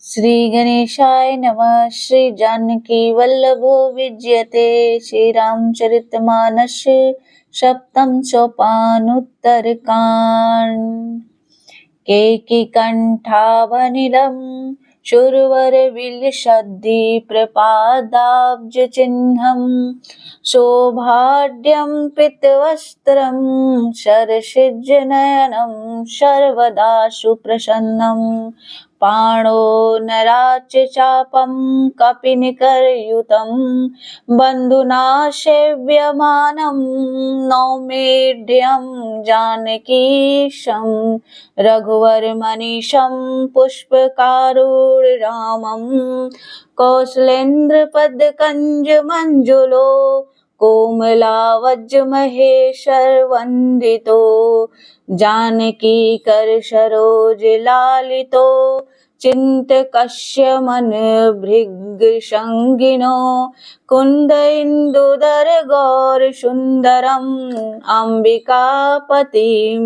श्री गणेशाय नमः। श्री जानकी वल्लभो विजयते। श्री रामचरितमानस सप्तम सोपान उत्तरकांड। केकी कंठावनिलम शूरवर विलसद्धि प्रपादाब्ज चिह्नम शोभाढ्यं पीतवस्त्रं शरसिज्जनयनं सर्वदा सुप्रसन्नं पाणो नराच्य चापं कपिनिकरयुतं बन्धुना सेव्यमानं नौमीढ्यं जानकीशं रघुवरमनीशं पुष्पकारुणरामं कौसलेन्द्रपदकञ्जमञ्जुलो कोमलावज्रमहेशर्वन्दितो जानकी करसरोजलालितो चिन्तकस्यमनभृङ्गसङ्गिनो कुन्द गौरसुन्दरम् अम्बिकापतिं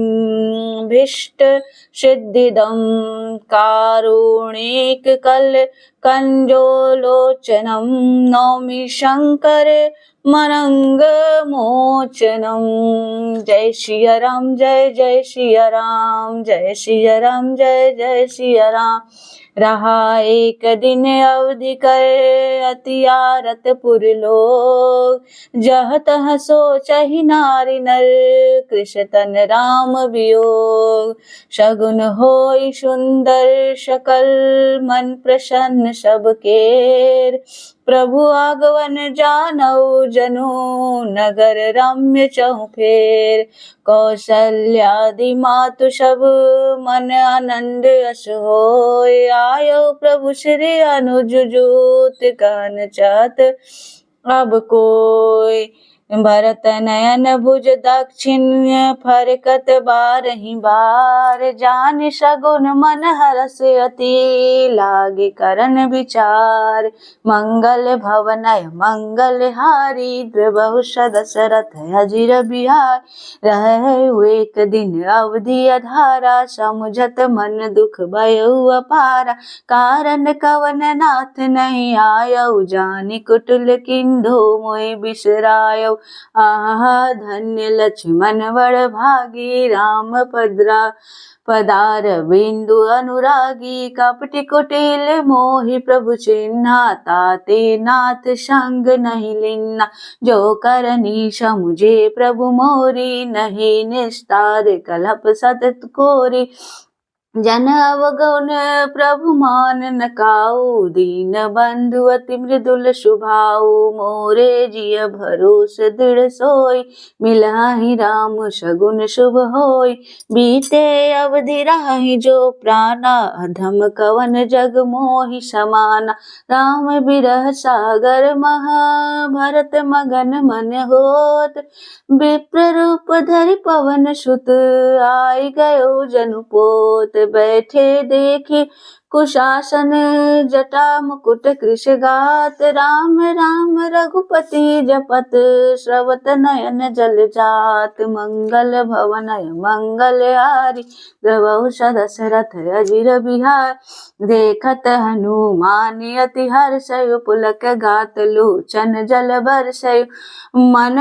भीष्टसिद्धिदं कारुणिककलकञ्जोलोचनं नौमि शङ्कर मनंगमोचनम। जय सिया राम, जय जय सिया राम, जय सिया राम, जय जय सिया राम। रहा एक दिन अवधि कर अति आरतपुर लोग, जह तह सोचहि नारी नर कृष्ण तन राम वियोग। शगुन होई सुंदर सकल मन प्रसन्न सबकेर, प्रभु आगवन जानऊ जनु नगर रम्य चहुफेर। कौसल्यादि मातु सब मन आनंद अस होय, आयो प्रभु श्री अनुज जूत कहन चाहत अब कोय। भरत नयन भुज दक्षिण फरकत बारहि बार, जान सगुन मन हरस अति लागे करन विचार। मंगल भवनय मंगल हारी, द्रबहु दशरथ अजिर बिहार। रहे एक दिन अवधि अधारा, समुझत मन दुख भयउ अपारा। कारण कवन नाथ नहीं आयऊ, जानि कुटिल किंधो मोहि बिसरायऊ। आहा धन्य लक्ष्मण बड़ भागी, राम पदार बिंदु अनुरागी। कपटि कुटिल मोहि प्रभु चिन्हा, ताते नाथ संग नहीं लिन्ना। जो करनी समुझे प्रभु मोरी, नहीं निस्तार कलप सतत कोरी। जन अवगुण प्रभु मान न काऊ, दीन बंधु अति मृदुल स्वभाव। मोरे जिय भरोस दृढ़ सोई, मिलाहि राम सगुन शुभ होई। बीते अवधि राहि जो प्राणा, अधम कवन जग मोहि समाना। राम बिरह सागर महा, भरत मगन मन होत। विप्र रूप धरि पवन सुत, आई गयो जनुपोत। बैठे देखी कुशासन, जटा मुकुट कृश गात। राम राम रघुपति जपत, श्रवत नयन जल जात। मंगल भवनय मंगल हारी, द्रवहु दशरथ अजिर बिहार। देखत हनुमान अति हर्षयु, पुलक गात लोचन जल बरसयु। मन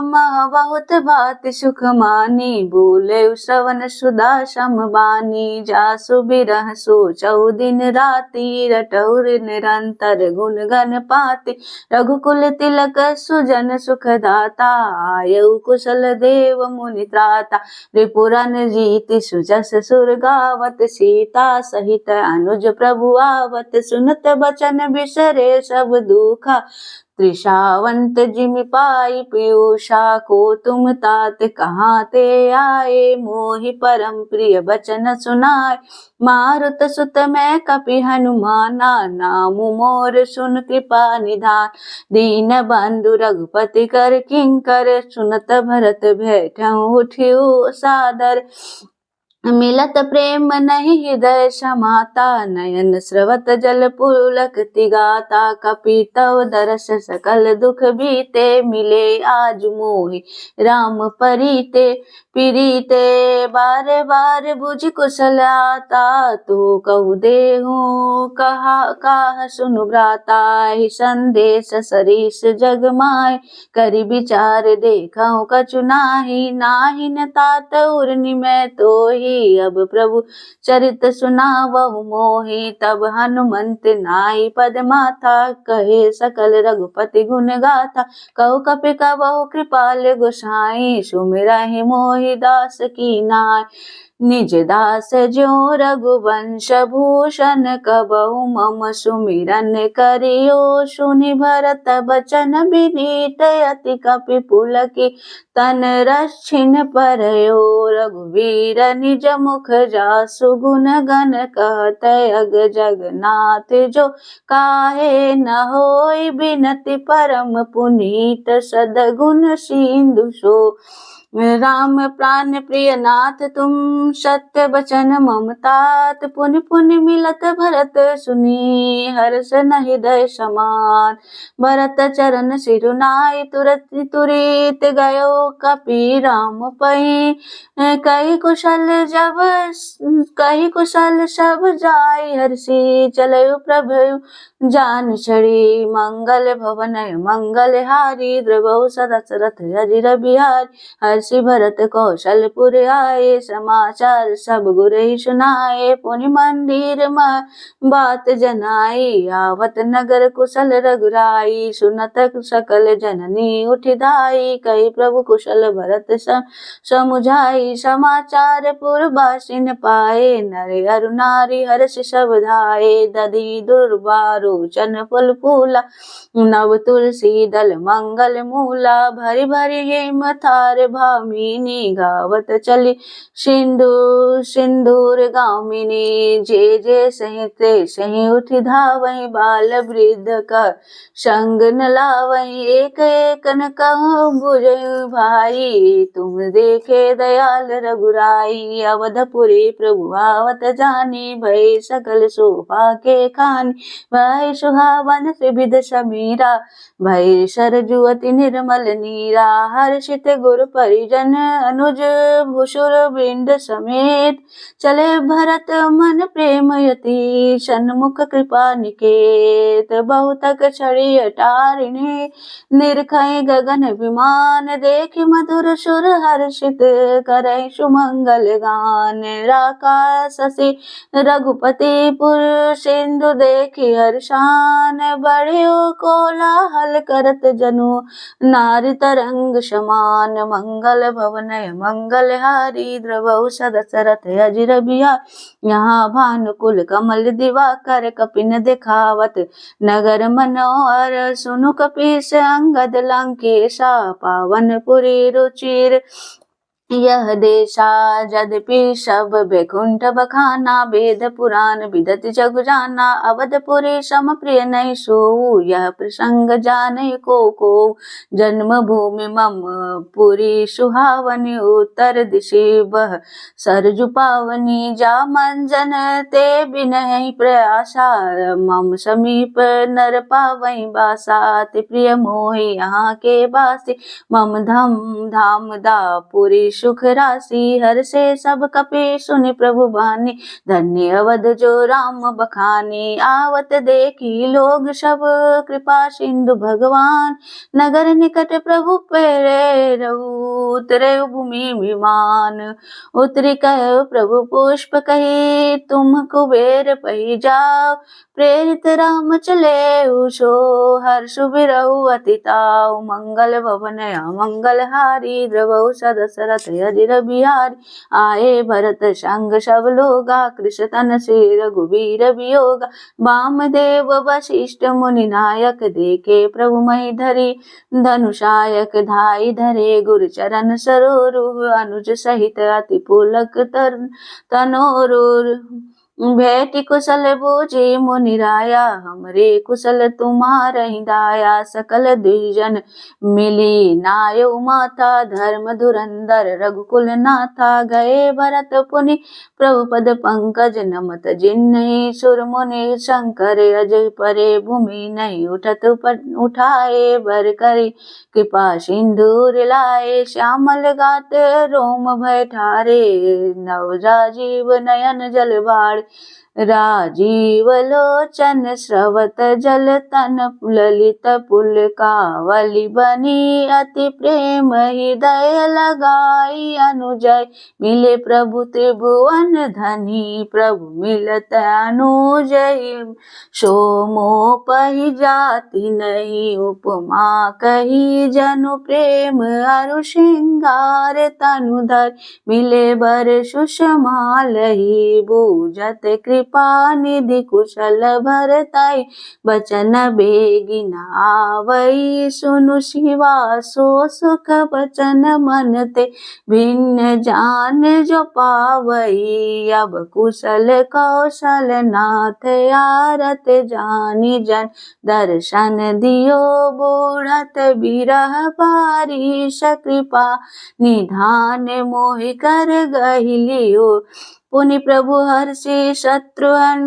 मह बहुत बात सुख मानी, बोले श्रवण सुधा समबानी। जासु बिरह सोचऊ दिन राति, रटऊ निरंतर गुण गण पाति। रघुकुल तिलक सुजन सुखदाता, आयऊ कुशल देव मुनि त्राता। रिपुरन जीति सुजस सुर गावत, सीता सहित अनुज प्रभु आवत। सुनत बचन बिसरे सब दुखा, त्रिषावंत जिमि पाई पीयूषा। को तुम तात कहाँ ते आए, मोहि परम प्रिय बचन सुनाए। मारुत सुत मैं कपि हनुमाना, नामु मोर सुन कृपा निधान। दीन बंधु रघुपति कर किंकर, सुनत भरत बैठऊ उठियु सादर। मिलत प्रेम नहीं हृदय समाता, नयन स्रवत जल पुलकति गाता। कपि तव दरस सकल दुख बीते, मिले आज मोहि राम परीते। पीरीते बार बार बुझ कुशल आता, तो कहु देहु कहा काह सुनु भ्राता। ही संदेश सरीस जग माय, करि विचार देखऊँ कछु नाही। नाही न तात उर्नि मैं तोहि, अब प्रभु चरित सुनावहु मोहि। तब हनुमंत नाई पद माथा, कहे सकल रघुपति गुण गाथा। कहु कपि कबहु कृपाल गोसाई, सुमिरहि मोहि दास की नाय। निज दास ज्यों रघुवंश भूषण, कबहु मम सुमिरन करियो। सुनि भरत बचन विनीत, अति कपि पुलकी तन रक्षिण परयो। रघुवीर निज मुख जासु, गुण गण कहत अग जगन्नाथ जो। काहे न होय बिनति परम पुनीत, सद्गुण सिंधु सो। राम प्राण प्रिय नाथ तुम, सत्य बचन मम तात। पुनि पुनि मिलत भरत सुनी, हर्ष न हृदय समान। भरत चरण सिरुनाई, तुरत तुरित गयो कपि राम पई। कही कुशल सब जाय, हर्षि चलयु प्रभु जान चढ़ी। मंगल भवन मंगल हारी, द्रवहु दशरथ अजिर बिहारी। हर्षि भरत कौशलपुर आए, समाचार सब गुरहि सुनाए। पुनि मंदिर में बात जनाई, आवत नगर कुशल रघुराई। सुनत सकल जननी उठि धाई, कही प्रभु कुशल भरत समुझाई। समाचार पुरबासिन पाए, नर अरु नारी हर्षि सब धाये। दधि दुर्बा रोचन फल फूला, नव तुलसी दल मंगल मूला। भरी भरी हेम थार भामिनी, गावत चली सिंदूर गामिनी। जे जे सही ते सही उठि धावई, बाल वृद्ध का संग न लावई। एक एक न कहूँ बुझऊ भाई, तुम देखे दयाल रघुराई। अवधपुरी प्रभु आवत जानी, भय सकल शोभा के खानी। भय सुहावन त्रिविध समीरा, भय सरजु अति निर्मल नीरा। हर्षित गुर परिजन अनुज, भूसुर वृंद समेत। चले भरत मन प्रेम यति, सन्मुख कृपा निकेत। बहुतक छड़ी अटारिणी, निरखै गगन विमान। देखि मधुर सुर हर्षित, करै सुमंगल गान। राका शशि रघुपति पुर, सिंधु देखि हर्षान। बढ़ियो कोलाहल करत जनु, नारी तरंग समान। मंगल भवन मंगल हारी, द्रवहु दशरथ अजिर बिहारी। यहाँ भानुकुल कमल दिवाकर, कपिन दिखावत नगर मनोहर। सुनु कपीस अंगद लंकेशा, पावन पुरी रुचिर यह देशा। यद्यपि सब बैकुंठ बखाना, वेद पुराण विदत जग जाना। अवधपुरी सम प्रिय नहीं सोऊ, यह प्रसंग जाने को। जन्म भूमि मम पुरी सुहावनी, उत्तर दिशि बह सरजु पावनी। जा मन जन ते बिनहि प्रयासा, मम समीप नर पावई बासा। अति प्रिय मोहि यहाँ के बासी, मम धाम दापुरी सुख राशि। हर से सब कपि सुनि प्रभु बानी, धन्य अवध जो राम बखानी। आवत देखी लोग सब, कृपा सिंधु भगवान। नगर निकट प्रभु पेरहु, उतरे भूमि विमान। उतरी कहो प्रभु पुष्प कही, तुम कुबेर पही जाओ। प्रेरित राम चले सो, हर्ष बिरहु अति ताऊ। मंगल भवन मंगल हारी, द्रवहु दशरथ अजिर बिहारी। आए भरत संग सब लोगा, कृष तन से रघुवीर वियोगा। वामदेव वशिष्ठ मुनि नायक, देखे प्रभु महि धरी। धनुषायक धाई धरे, गुरु चरण सरोरु। अनुज सहित अति पुलक तनोरु। भेटी कुशल बूझी मुनिराया, हमरे कुशल तुम्हारहि दाया। सकल द्विजन मिली नायउ माता, धर्म धुरंधर रघुकुल नाथा। गए भरत पुनि प्रभुपद पंकज, नमत जिन्हि सुर मुनि शंकर। अजय परे भूमि नहीं उठत उठाए, भर करी कृपा सिंधु लाए। श्यामल गात रोम भय ठारे, नव राजीव नयन जल बाढ़। राजीव लोचन स्रवत जल तन, ललित पुलकावली बनी। अति प्रेम हृदय लगाई, अनुजय मिले प्रभु त्रिभुवन धनी। प्रभु मिलत अनुजय, सो मोह पहि जाति नहीं। उपमा कही जनु प्रेम अरु श्रृंगार, तनुधर मिले बर सुषमा लही। बूझत कृपा निधि कुशल भरताई, बचन बेगी न आवई। सुनु शिवा सो सुख बचन मन ते, भिन्न जान जो पावई। अब कुशल कौशल नाथ आरत, जानी जन दर्शन दियो। बूढ़त बिरह बारिश कृपा, निधान मोहि कर गहिलियो। पुनि प्रभु हर्षि शत्रुघ्न,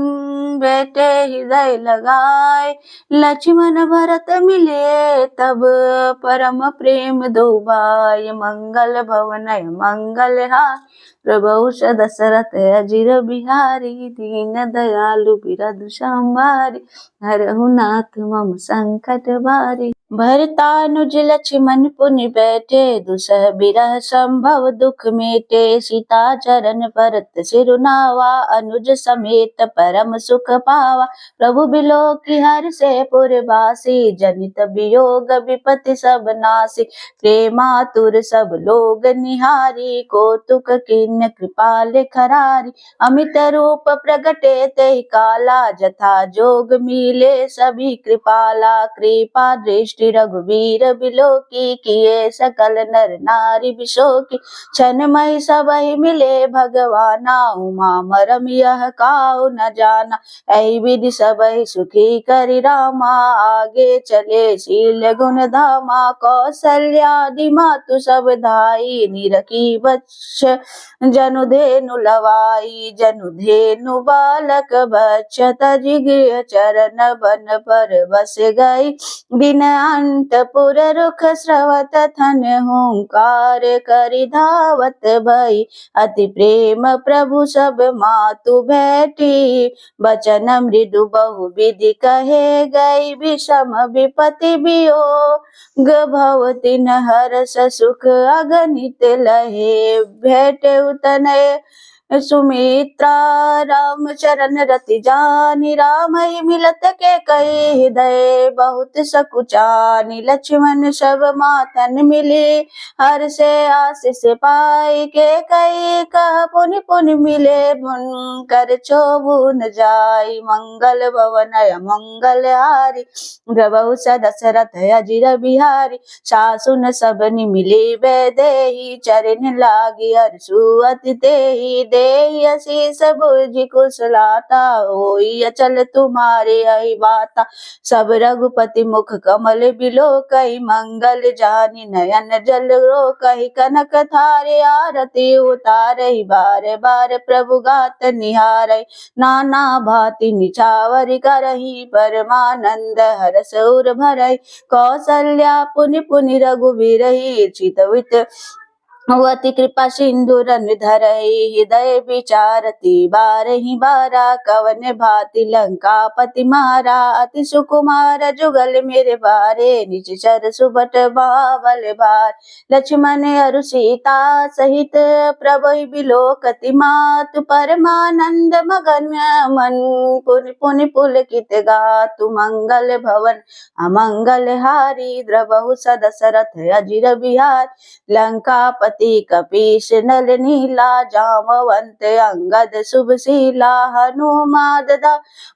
बैठे हृदय लगाए। लक्ष्मण भरत मिले तब, परम प्रेम दो भाई। मंगल भवन मंगल हार, प्रभु दशरथ अजिर बिहारी। दीन दयालु बिरधु संभारी, हरहु नाथ मम संकट भारी। भरतानुज लक्ष्मण पुनि बैठे, दुसह बिरह संभव दुख मेटे। सीता चरण परत सिरुनावा, अनुज समेत परम सुख पावा। प्रभु बिलोकी हर्षे पुरवासी, जनित वियोग विपत्ति सब नासी। प्रेमातुर सब लोग निहारी, कौतुक कीन्ह कृपाल खरारी। अमित रूप प्रगटे तेहि काला, जथा जोग मिले सभी कृपाला। कृपा दृष्टि रघुवीर बिलोकी, किए सकल नर नारी बिशोकी। क्षणमहि सबहि मिले भगवाना, उमा मरम यह काहू न जाना। ऐ विधि सबहि सुखी करि रामा, आगे चले शील गुण धामा। कौसल्यादि मातु सब धाई, निरखी वत्स जनुधेनु लवाई। जनुधेनु बालक बच्छ तजि गृह चरण, बन पर बस गई दिन अंतपुर। रुख स्रवत थन हुंकार, करि धावत भई। अति प्रेम प्रभु सब मातु भेटी, बचन मृदु बहु विधि कहे गई। विषम विपत्ति वियोग भव तिन हरष, सुख अगणित लहे। भेटे उतनय सुमित्रा, राम चरण रति जानी। राम ही मिलत के कई, हृदय बहुत सकुचानी। लक्ष्मण सब मातन मिले, हर्षे आशीष पाई। के कई कह पुनि पुनि मिले, कर चोबुन जाई। मंगल भवन मंगल हारी, प्रभु दशरथ अजिर बिहारी। सासुन सबनि मिले वैदेही, चरण लागी हर्षु अति तेहि। देहि आशीष बुझि कुशलाता, होई अचल तुम्हारे अहि बाता। सब रघुपति मुख कमल बिलोकहि, मंगल जानि नयन जल रोकहि। कनक थारे आरती उतारहि, बार बार प्रभु गात निहारहि। नाना भांति निछावर करहि, परमानंद हरष उर भरहि। कौसल्या पुनि पुनि रघुवीरहि, चितवित अति कृपा सिंधु धरहि। हृदय विचारति बारहि बारा, कवन भांति लंकापति मारा। अति सुकुमार जुगल मेरे बारे, निश्चर सुबट बावल भार। लक्ष्मण अरु सीता सहित, प्रभु बिलोकति मातु। परमानंद मगन मन, पुनि पुनि पुलकित गातु। मंगल भवन अमंगल हारी, द्रवहु दशरथ अजिर बिहार। लंकापति पति कपीश नल नीला, जामवंत अंगद शुभशीला,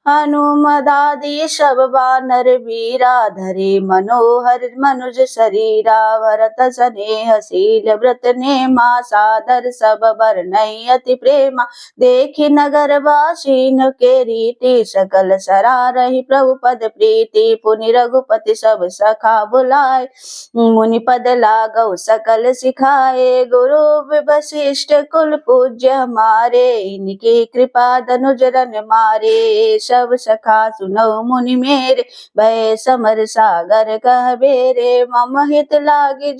हनुमदादि सब बानर वीरा, धरे मनोहर मनुज शरीरा, भरत स्नेहशील व्रत नेमा, सादर सब बरनई अति प्रेमा, देखी नगर वासीन के रीति, सकल सरारहि प्रभु पद प्रीति, पुनि रघुपति सब सखा बुलाए, मुनि पद लागौ सकल सिखाए, गुरु वशिष्ठ कुल पूज्य हमारे, इनकी कृपा धनुज रन मारे, सब सखा सुनौ मुनि मेरे, भय समर सागर कह बेरे, मम हित लागी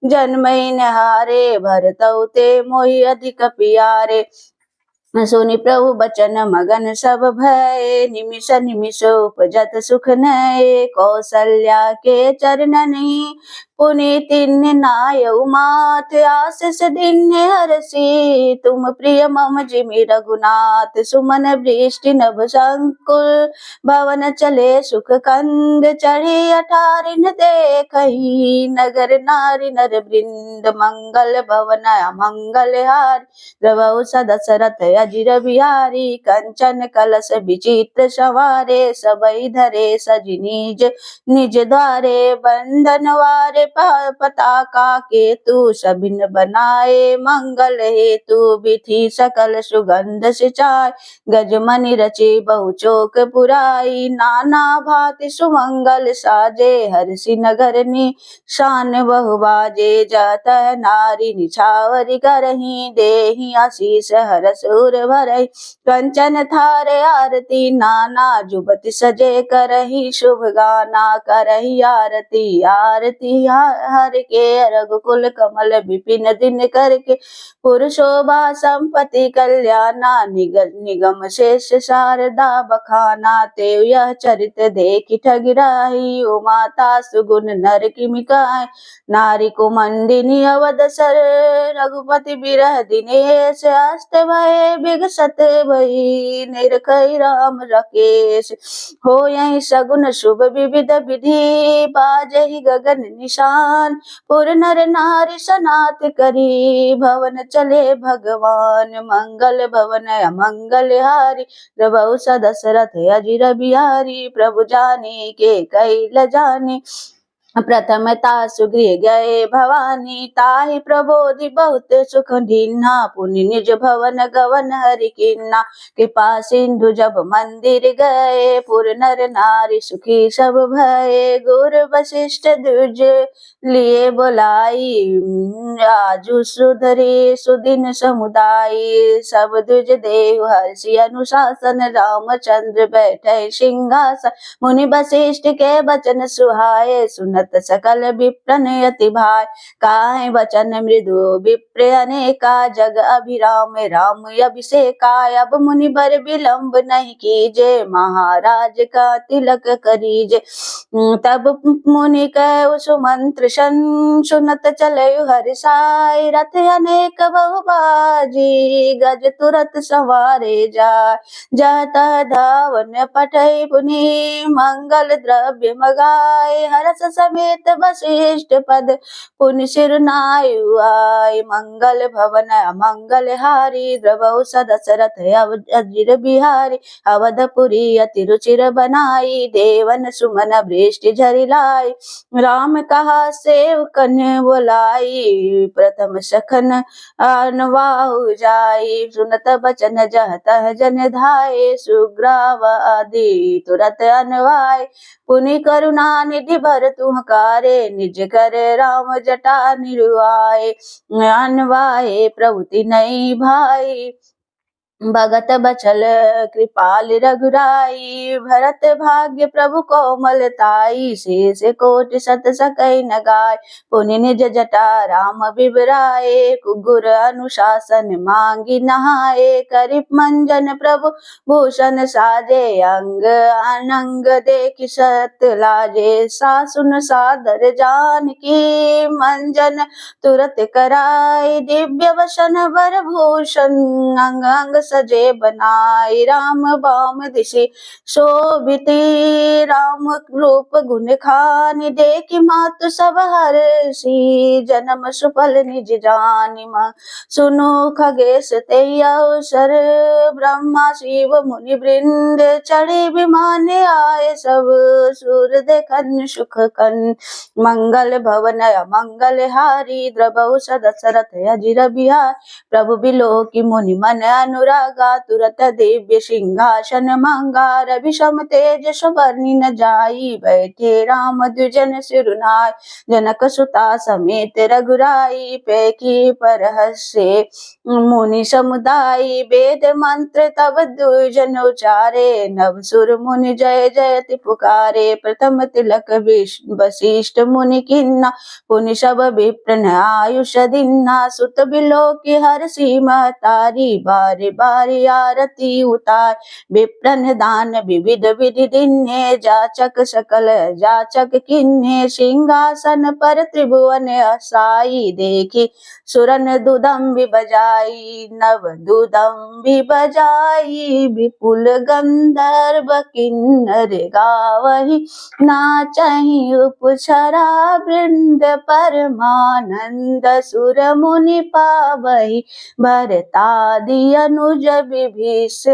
जन्महि नहारे, भरतौ ते मोहि अधिक प्यारे, सुनि प्रभु बचन मगन सब भय, निमिष निमिष उपजत सुख नय, कौसल्या के चरणनि पुनीतिन्य नायउ मात, आशीष दिन्य हरषि तुम प्रिय मम जिमि रघुनाथ, सुमन वृष्टि नभ संकुल, भवन चले सुख कंद, चढ़ी अठारिन देखहि, नगर नारी नर वृंद, मंगल भवन अमंगल हारी, द्रवहु सदशरथ अजिर बिहारी, कंचन कलश विचित्र सवारे, सबई धरे सज निज निज द्वारे, बंधन वारे पताका केतु, सबिन बनाए मंगल हेतु, विधि सकल सुगंध सिचाई, गजमनि रचे बहु चोक पुराई, नाना भांति सुमंगल साजे, हर्षि नगर शान बहु बाजे, जातः नारी निछावर करही, देहि आशीष हरष उर भरहि, कंचन थार आरती नाना, जुबति सजे करही शुभ गाना, करही आरती आरती हर के, रघुकुल कमल विपिन दिन करके, पुरुषोभा संपत्ति कल्याणा, निगम शेष शारदा बखाना, तेव यह चरित देखि ठगिराही, ओ माता सुगुण नर किमि कहै, नारी कुमंदिनी अवदसर, रघुपति बिरह दिनेश, अस्त भय बिगसत भई, निरखै राम राकेश, हो यही सगुन शुभ विविध विधि, बाजहि गगन निशान, पुर नर नारी सनात करी, भवन चले भगवान, मंगल भवन अमंगल हारी, द्रवहु सदशरथ अजिर बिहारी, प्रभु जाने के कैल जाने, प्रथमता सुगृह गए भवानी, ताहि प्रबोधि बहुत सुख दीन्हा, पुनि निज भवन गवन हरि कीन्हा, कृपा सिंधु जब मंदिर गए, पुर नर नारी सुखी सब भये, गुर वशिष्ठ द्विज लिए बुलाई, आजु सुधरे सुदिन समुदाय, सब द्विज देव हर्षि अनुशासन, रामचंद्र बैठे सिंहासन, मुनि वशिष्ठ के बचन सुहाए, सुनत सकल विप्रन अति भाई, काहे वचन मृदु विप्र अनेका, जग अभिराम राम अभिषेका, अब मुनि बर विलंब नहीं कीजे, महाराज का तिलक करीजे, तब मुनि कह सुमंत्र सन, सुनत चले हरिसाई, रथ अनेक बहुबाजी, गज तुरत सवारे जाय, जाता धावन पठै पुनि, मंगल द्रव्य मगाए, हरस समेत वशिष्ठ पद पुनि सिर नायु आय, मंगल भवन अमंगल हारी, द्रवहु सदशरथ अजिर बिहारी, अवधपुरी अति रुचिर बनाई, देवन सुमन वृष्टि झरि लाई, राम कहा सेवकन बोलाई, प्रथम सखन अनवाहु जाई, सुनत बचन जह तह जन धाये, सुग्राव आदि तुरत अनवाय, पुनि करुणा निधि भर तुहकारे, निज कर राम जटा निरुआए, अनवाए प्रभुति नहीं भाई, भगत बचल कृपाल रघुराई, भरत भाग्य प्रभु कोमलताई, शेष कोटि सत सकै न गाय, पुनि निज जटा राम बिबराए, कुगुर अनुशासन मांगी नहाए, करिप मंजन प्रभु भूषण साजे, अंग अनंग देखि सत लाजे, सासुन सादर जानकी, मंजन तुरत कराई, दिव्य वसन वर भूषण, अंग अंग सजे बनाई, राम बाम दिशि शोभिती, राम रूप गुण खानि, देखि मातु सब हर्षि, जन्म सुफल निज जानि मां, सुनो खगेश तेहि अवसर, ब्रह्मा शिव मुनि वृंद, चढ़ी विमान आए सब, सुर देखन सुख कन, मंगल भवन अमंगल हारी, द्रवहु सदशरथ अजिर बिहार, प्रभु बिलों की मुनि मन अनुरागा, तुरत दिव्य सिंहासन मंगा, रवि सम तेज सुवर्णि न जाई, बैठे राम द्विजन सिरुनाय, जनक सुता समेत रघुराई, पैकी परहस्य मुनि समुदाय, वेद मंत्र तब द्विजन उचारे, नव सुर मुनि जय जयति पुकारे, प्रथम तिलक वशिष्ठ मुनि किन्ना, पुनि सब विप्रन आयुष दिन्ना, सुत बिलो की हर सीमा तारी, बारी बारी आरती उतार, विप्रन दान विविध विधि दिन्हे, जाचक सकल जाचक किन्हे, सिंहासन पर त्रिभुवन असाई, देखी सुरन दुदम्बि बजाई, नव दुदम्बि बजाई, विपुल गंधर्व किन्नर गावही, नाचहि उपछरा वृंद परमानंद, सुर मुनि पावही, भरतादि अनुज विभीषणांगद,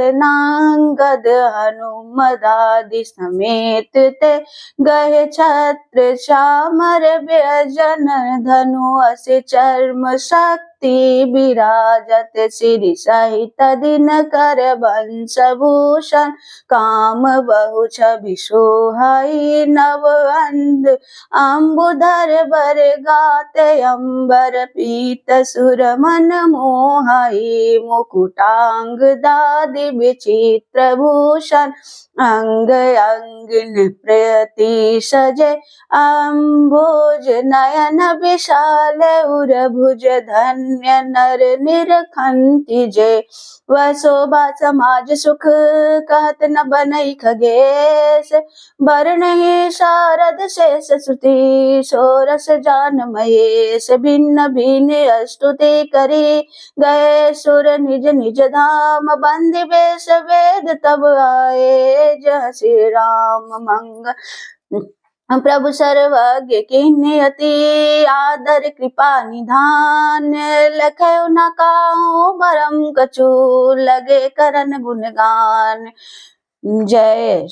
हनुमदादि समेत ते गए छत्र चामर व्यजन, धनु अस चर्म शक्ति विराजत, सिरि सहित दिनकर वंश भूषण, काम बहु छवि सोहाई, नव अंध अम्बुधर बर गाते, अंबर पीत सुर मन मोहाई, मुकुटांग दादि विचित्र भूषण, अंग अंगिन प्रति सजे, अम्बोज नयन विशाल उर भुज, धन्य नर निरखंति जय, वह शोभा समाज सुख कहत न बनई खगेश, बरनहि शारद शेष श्रुति, सोरस जान महेश, भिन्न भिन्न स्तुति करी, गए सुर निज निज धाम, बंदी बेश वेद तब आए, जय श्री राम मंगल, प्रभु सर्वज्ञ किन्हि अति आदर कृपा निधान, लखयु न काहू भरम कछु, लगे करन गुणगान, जय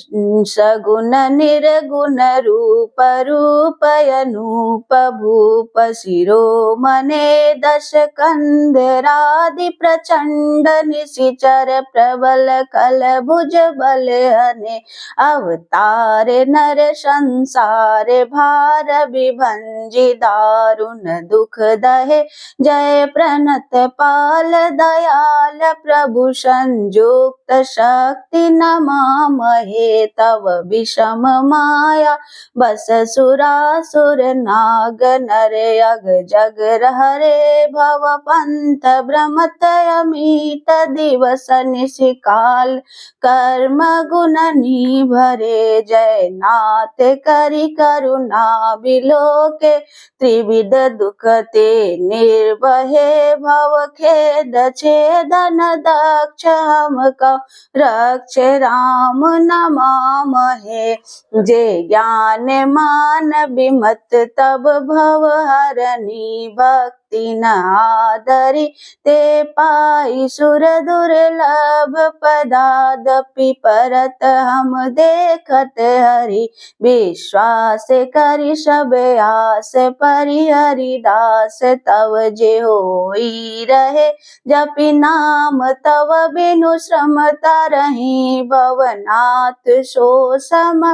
सगुण निर्गुण रूप, रूप अनूप भूप, शिरोमणे दश कंधरादि प्रचंड, निशिचर प्रबल कल भुज बल हने, अवतार नर संसार भार विभंजि, दारुण दुख दहे, जय प्रणत पाल दयाल, प्रभु संयुक्त शक्ति नमामहे, तव विषम माया बस सुरासुर नाग, नर अग जग हरे, भव पंथ भ्रमत अमित, दिवस निशिकाल कर्म गुण निभरे, जय नाथ करि करुणा बिलोके, त्रिविध दुख ते निर्वहे, भव खेद छेदन दक्ष, हम कौ रक्ष राम नमामहे, जे ज्ञान मान विमत तब भव हरनि, भक्ति न आदरि ते पाई, सुर दुर्लभ पदादपि परत हम देखत हरि, विश्वास करि सब आस परिहरि दास, तव जे होई रहे जपि नाम, तव बिनु श्रम तरहि, भवनाथ सो सम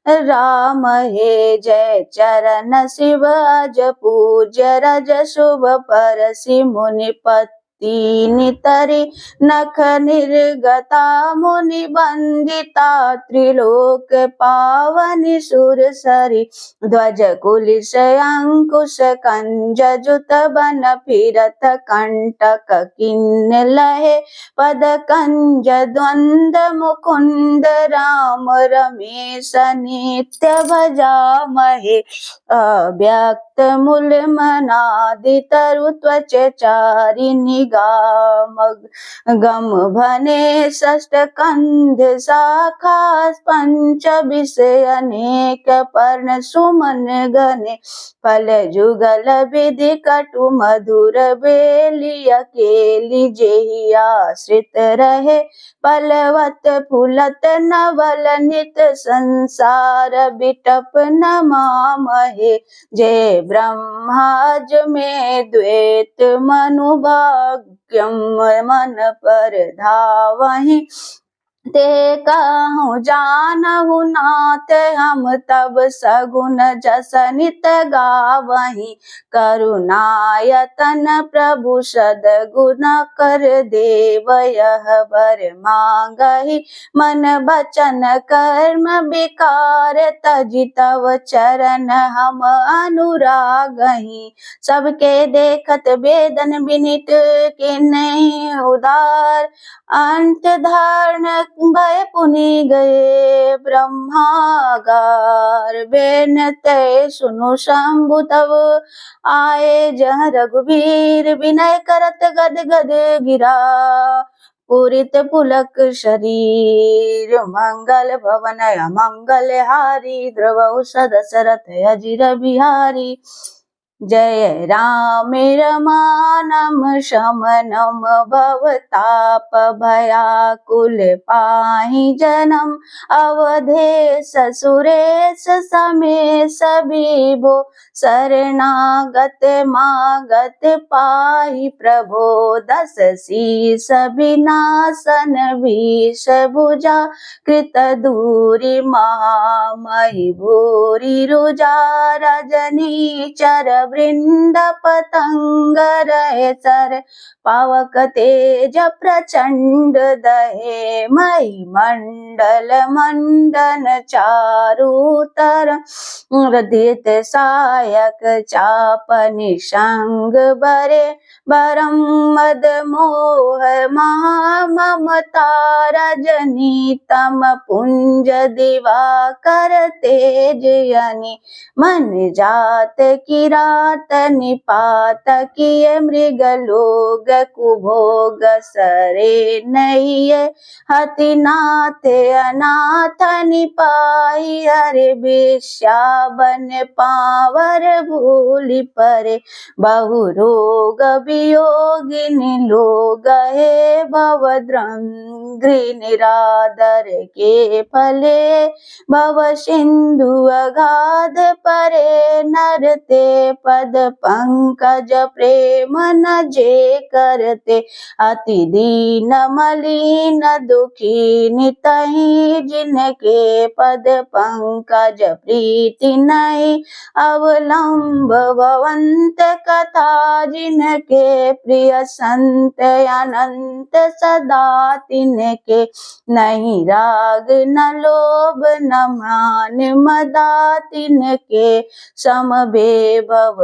राम हे, जय चरण शिव अज पूज्य, रज शुभ परसि मुनि पत्ति नितरि, नख निर्गता मुनि बंदिता, त्रिलोक पावनि सुरसरि, ध्वज कुलिश अंकुश कंज, जुत बन फिरत कंटक किन्न लहे, पद कंज द्वंद मुकुंद, राम रमेश नित्य भजामहे, अव्यक्त मूल मनादि तरु त्वच चारि, गम भने षष्ठ कंध शाखा पंच विषय अनेक पर्ण सुमन गने फल जुगल विधि कटु मधुर बेली अकेली जेहि आश्रित रहे फलवत फूलत नवल नित संसार बिटप न मामहे जय ब्रह्माज में द्वैत मनुभाग्यम मन पर धावहि ते कहूँ जानहु नाथ हम तब सगुन जस नित गावहि करुणायतन प्रभु सद्गुण कर देव यह वर मांगहि मन बचन कर्म विकार तजि तव चरण हम अनुरागहि सबके देखत वेदन विनित के नहीं उदार अंत धारण भय पुनि गए ब्रह्मागार बेनते सुनु शंभु तब आए जह रघुवीर विनय करत गद गद गिरा पूरित पुलक शरीर मंगल भवन अमंगल हारी द्रवहु सदशरथ अजिर बिहारी जय राम रमानम शमनम भवताप भयाकुल पाहि जन्म अवधेश सुरेश समेश विभो शरणागत मागत पाहि प्रभो दस शीस विनाशन भीष भुजा कृत दूरी महामहि भूरि रुजा रजनी चर वृंद पतंग रहे सर पावक तेज प्रचंड दहे मही मंडल मंडन चारुतर हृदित सायक चाप निशंग बरे बरम मद मोह ममता रजनी तम पुंज दिवाकर तेज यनि मन जात की रात निपात किए मृग लोग कुभोग सरे नहीं हति नाथ अनाथ निपाई हरे विश्याबन पावर भूलि परे बहु रोग वियोगिनी लोग हे भवद्रंघ्रि निरादर के फले भव सिंधु अगाध परे नरते पद पंकज प्रेम न जे करते अति दीन मलिन दुखी नितहि जिनके पद पंकज प्रीति नहीं अवलंब भवंत कथा जिनके प्रिय संत अनंत सदा तिनके नहीं राग न लोभ न मान मदा तिनके समभेभव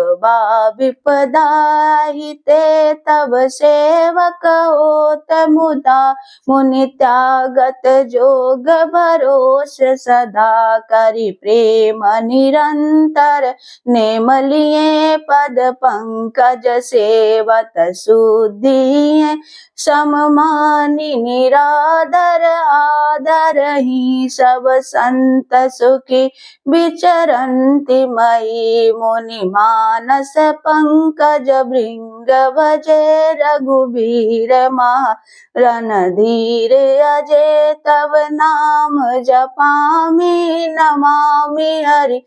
विपदाहिते तब सेवक होत मुदा मुनि त्यागत जोग भरोस सदा करि प्रेम निरंतर नेम लिए पद पंकज सेवत शुद्धि सममानि निरादर आदर ही सब संत सुखी विचरन्ति मयि मुनि मानस पंकज भृंग भजे रघुबीर महा रणधीर अजय तब नाम जपामि नमामि हरि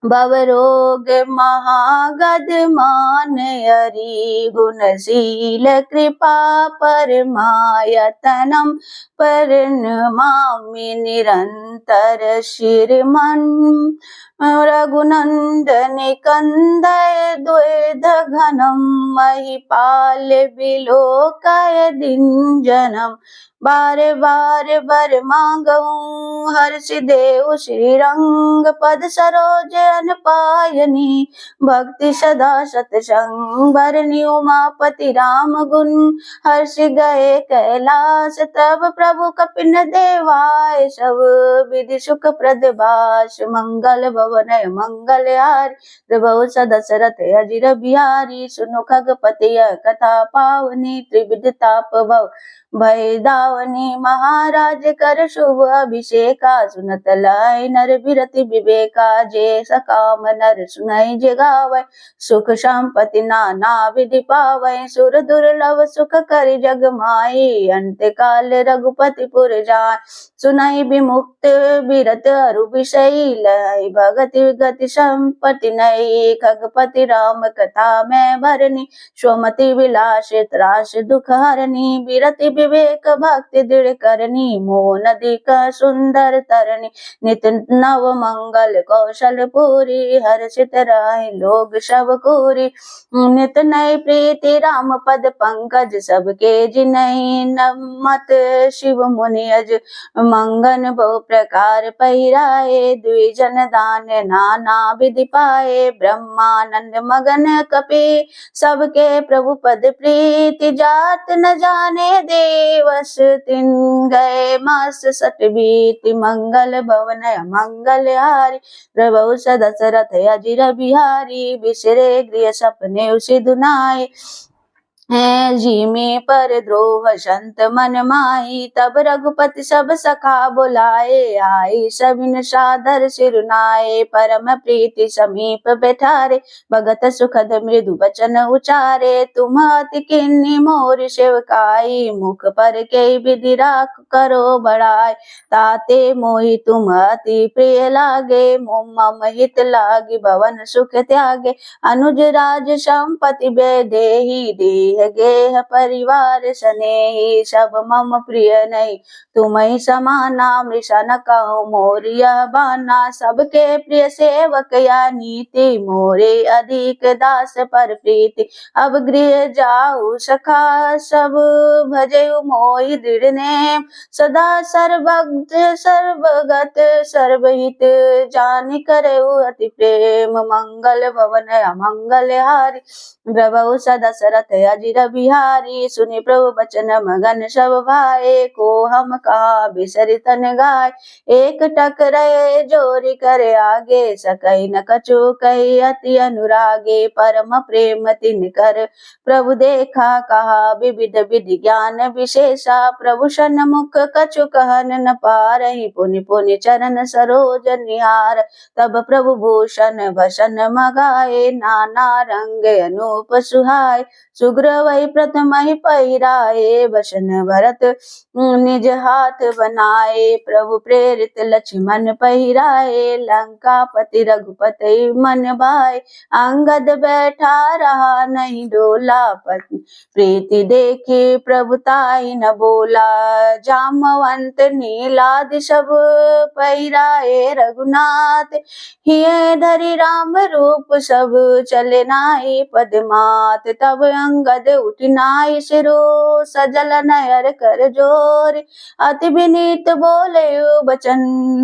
भवरोग महागद मान हरि गुणशील कृपा परमायतनम प्रणमामि निरंतर श्रीमन् रघुनंदन कंदय द्वैध घनम महिपाल बिलोकय दिंजनम बार बार बर मांगऊं हर्ष देव श्रीरंग पद सरोज अन पायनी भक्ति सदा सतसंग भरनी उमापति राम गुण हर्ष गए कैलाश तब प्रभु कपिन देवाय सब विधि सुख प्रद बास मंगल भवन मंगल हार प्रभु सदशरथ अजिर बिहारी सुनो खगपति कथा पावनी त्रिविध ताप भव भय दावनी महाराज कर शुभ अभिषेका सुनत लाई नर बिरति विवेका जे सकाम नर सुनाई जे गावै सुख संपत्ति नाना विधि पावै सुर दुर्लभ सुख करि जग माई अंत काल रघुपति पुर जाय सुनाई विमुक्त बिरत अरु विषयी लय भगति गति संपत्ति नई खगपति राम कथा मैं भरनी स्वमति विलास त्रास दुख हरनी बिरति विवेक भक्ति दृढ़ करनी मोह नदी का सुंदर तरनी नित नव मंगल कौशल पूरी हर्षित रहे लोग सब कोरी नित नई प्रीति राम पद पंकज सबके जिनहि नमत शिव मुनि अज मंगन बहु प्रकार पहिराए द्विजन दान नाना विधि पाए ब्रह्मानंद मगन कपि सबके प्रभु पद प्रीति जात न जाने देवस तिन गए मास सट बीति मंगल भवन मंगल हारी प्रभु सदशरथ अजिर बिहारी बिसरे गृह सपने उसी दुनाए है जी में पर द्रोह संत मन माही तब रघुपति सब सखा बुलाए आई सबिन सादर सिरुनाए परम प्रीति समीप बैठारे भगत सुखद मृदु वचन उचारे तुम अति किन्नी मोर सेवकाई मुख पर के विधि राख करो बड़ाई ताते मोहि तुम अति प्रिय लागे मम हित लागी भवन सुख त्यागे अनुज राज संपत्ति बेदेहि देह गेह परिवार स्नेही सब मम प्रिय नहीं तुम्हें समाना मृषा न कहो मोरिया बाना सबके प्रिय सेवक या नीति मोरे अधिक दास पर प्रीति अब गृह जाऊ सखा सब भजे मोहि दृढ़ नेम सदा सर्वगत सर्वगत सर्वहित जान करे अति प्रेम मंगल भवन अमंगल हारी प्रभु सदशरथ अजिर बिहारी सुनि प्रभु बचन मगन सब भाए को हम कहा बिसरि तन गाय एक टकरे जोरी करे आगे सकई न कछु कही अति अनुरागे परम प्रेम तिन कर प्रभु देखा कहा विविध विधि ज्ञान विशेषा प्रभु सन्मुख कछु कहन न पारहि पुनि पुनि चरण सरोज निहार तब प्रभु भूषण भसन मगाए नाना रंग अनूप सुहाय सुग्रीव प्रथम ही पहिराए वसन भरत निज हाथ बनाए प्रभु प्रेरित लक्ष्मण पहिराए लंका पति रघुपति मन भाई अंगद बैठा रहा नहीं डोला प्रीति देखी प्रभुताई न बोला जामवंत नीलादि सब पहिराए रघुनाथ हिय धरि राम रूप सब चले नाई पदमात तब अंगद उठ नाई सिरो सजल नयर कर जोर अति विनीत बोले बचन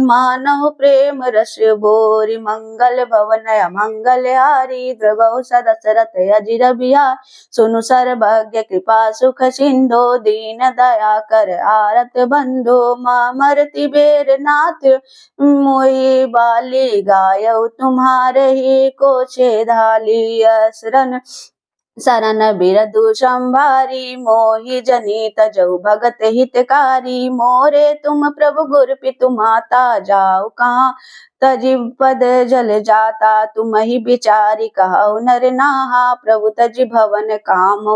मानव प्रेम रस बोरी मंगल भवन मंगल हारी प्रभु सदशरथ अजिर बिहार सुनु सर्वज्ञ कृपा सुख सिंधु दीन दया कर आरत बंधु मामरति बेर नाथ मोहि बाली गायौ तुम्हारे ही को छेदाली असरन शरण बिरदु संभारी मोहि जनी तजौ भगत हितकारी मोरे तुम प्रभु गुर पितु माता जाओ कहाँ तजि पद जल जाता तुम ही बिचारी कहु नर नाहा प्रभु तजि भवन काम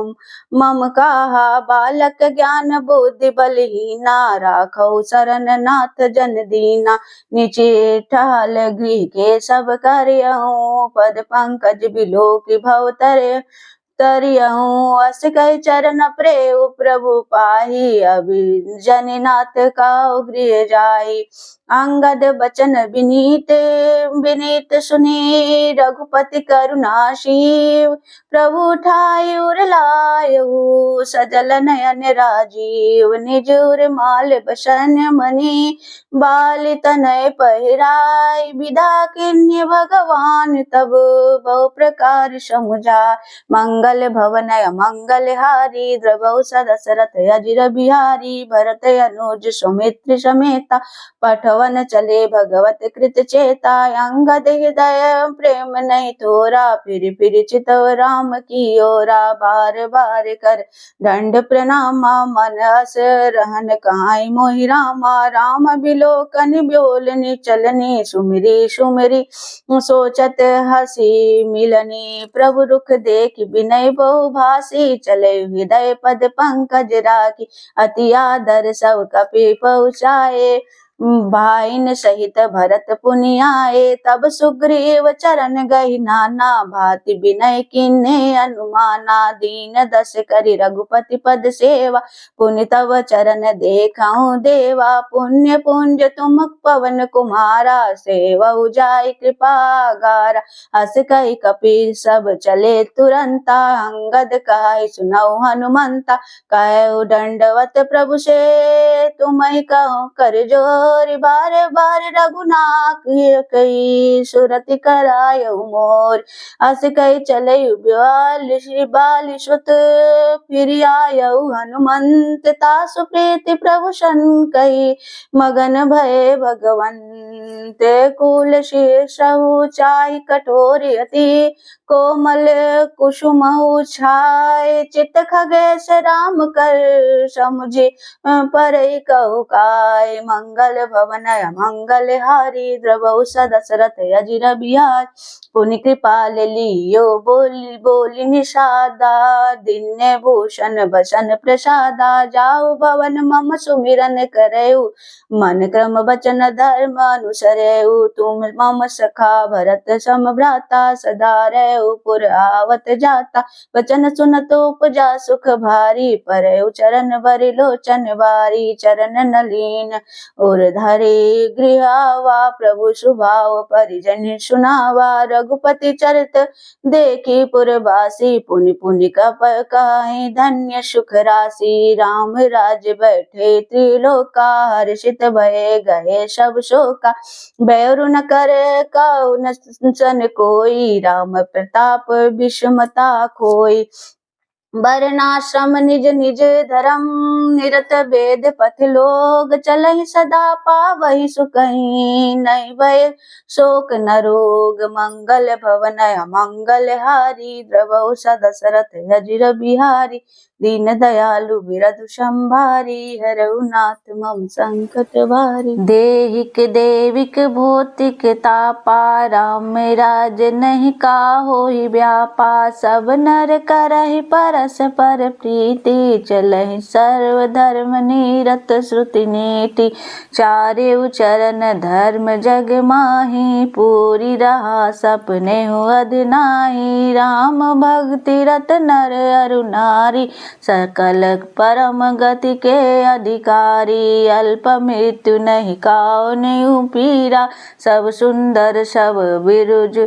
मम काहा बालक ज्ञान बुद्धि बलहीना राखौ शरण नाथ जन दीना नीचे ठाल गृह के सब करियहूँ पद पंकज बिलोक भव तरे तरियहूँ अस कह चरण प्रेम प्रभु पाही, अभी जनिनाथ का गृह जाई। अंगद बचन विनीत विनीत सुनी, रघुपति करुणाशीव, प्रभु ठाई उर लायऊ, सजल नयन राजीव, निज उर माल बसन मणि, बाल तनय पहिराय, विदा किन्य भगवान तब बहु प्रकार समुझा। मंगल भवन मंगल हारी, द्रवहु दशरथ अजिर बिहारी, भरत अनुज सुमित्र समेता, पठवन चले भगवत कृत चेता। अंगद हृदय प्रेम नहीं थोरा, फिर चितव राम की ओरा, बार बार कर दंड प्रणामा, मन हस रहन कहाई मोहि रामा। राम बिलोकन ब्योलनि चलनी, सुमिरी सुमिरी सोचत हसी मिलनी, प्रभु रुख देख बिनय बहु भासी, चले हृदय पद पंकज राखी, अति आदर सब कपि पहुँचाए, भाइन सहित भरत पुनि आए। तब सुग्रीव चरण गहि नाना, भांति विनय किन्हे अनुमाना, दीन दस करि रघुपति पद सेवा, पुनि तव चरण देखऊँ देवा। पुण्य पुंज तुम पवन कुमारा, सेवहु जाय कृपा गारा, हस कहि कपि सब चले तुरंता, अंगद कहाई सुनऊ हनुमंता, कहु दंडवत प्रभु से तुम्हि कहूँ कर जोर, बार बार रघुनाथ कई सुरति करायऊ मोर। हस कहि चलऊ बाल सुत, फिर आयऊ हनुमंत, तासु प्रीति प्रभु सन कही, मगन भय भगवंत। कुल शीर्षहु चाहि कठोर अति, कोमल कुसुमहु छाय, चित खगेश राम कर समुझे, परई कहु काय। मंगल भवन मंगल हारी, द्रवहु दशरथ अजिर बिहार, पुनि कृपाल लियो बोली बोली निषादा, दिन्य भूषण बसन प्रसादा। जाऊ भवन मम सुमिरन करऊ, मन क्रम वचन धर्म अनुसरेऊ, तुम मम सखा भरत सम भ्राता, सदा रहऊ पुर आवत जाता। वचन सुनत उपजा सुख भारी, परऊ चरण बरि लोचन बारी। चरण नलीन और धरे गृह आवा, प्रभु सुभाव परिजन सुनावा। रघुपति चरित देखी पुरवासी, पुनि पुनि कहाई धन्य सुख राशि। राम राज बैठे त्रिलोका, हर्षित भये गए सब शोका। बैरु न करे काहु न सन कोई, राम प्रताप विषमता खोई। वर्णाश्रम निज निज धर्म, निरत वेद पथ लोग, चलहि सदा पावहि सुखहि, नहीं भय शोक न रोग। मंगल भवन मंगल हारी, द्रवहु दशरथ अजिर बिहारी, दीन दयालु बिरधु संभारी, हरहु नाथ मम संकट भारी। देहिक देविक भौतिक तापा, राम राज नहीं काहोहि व्यापा। सब नर करहि परस्पर प्रीति, चलहि सर्वधर्म निरत श्रुति नीति। चारेउ चरण धर्म जग माही, पूरी रहा सपने हो अधनाही। राम भक्ति रत नर अरु नारी, सकल परम गति के अधिकारी। अल्प मृत्यु नहीं काहु पीरा, सब सुंदर सब बिरुज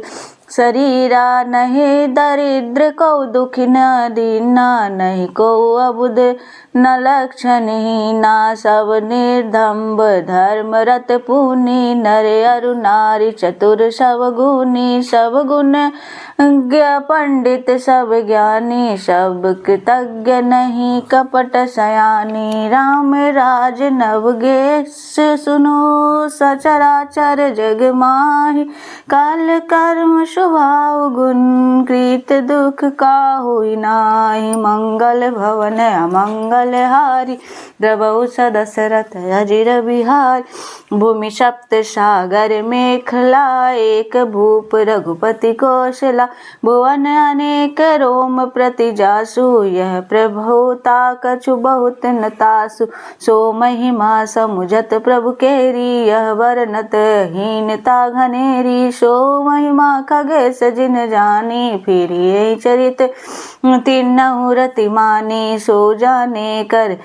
शरीरा। नहीं दरिद्र को दुखी न दीना, नहीं को अबुध न लक्षणहीना। सब निर्धम्ब धर्म रत पुनि, नर अरु नारी चतुर सब गुनी। सब गुण पंडित सब ज्ञानी, सब कृतज्ञ नहीं कपट सयानी। राम राज नवगेश सुनो, सचराचर जग माहि। काल कर्म स्वभाव गुण, कृत दुख काहुइ नाहि। मंगल भवन अमंगल हारी, द्रवहु दशरथ अजिर बिहारी। भूमि सप्त सागर मेखला, एक भूप रघुपति कौशला। भुवन अनेक रोम प्रति जासु, यह प्रभुता कछु बहुत न तासु। सो महिमा समुझत प्रभु केरी, यह वर्णत हीनता घनेरी। सो महिमा खग लागे सजिन जानी, फिर यही चरित तीनहु रति मानी, सो जाने कर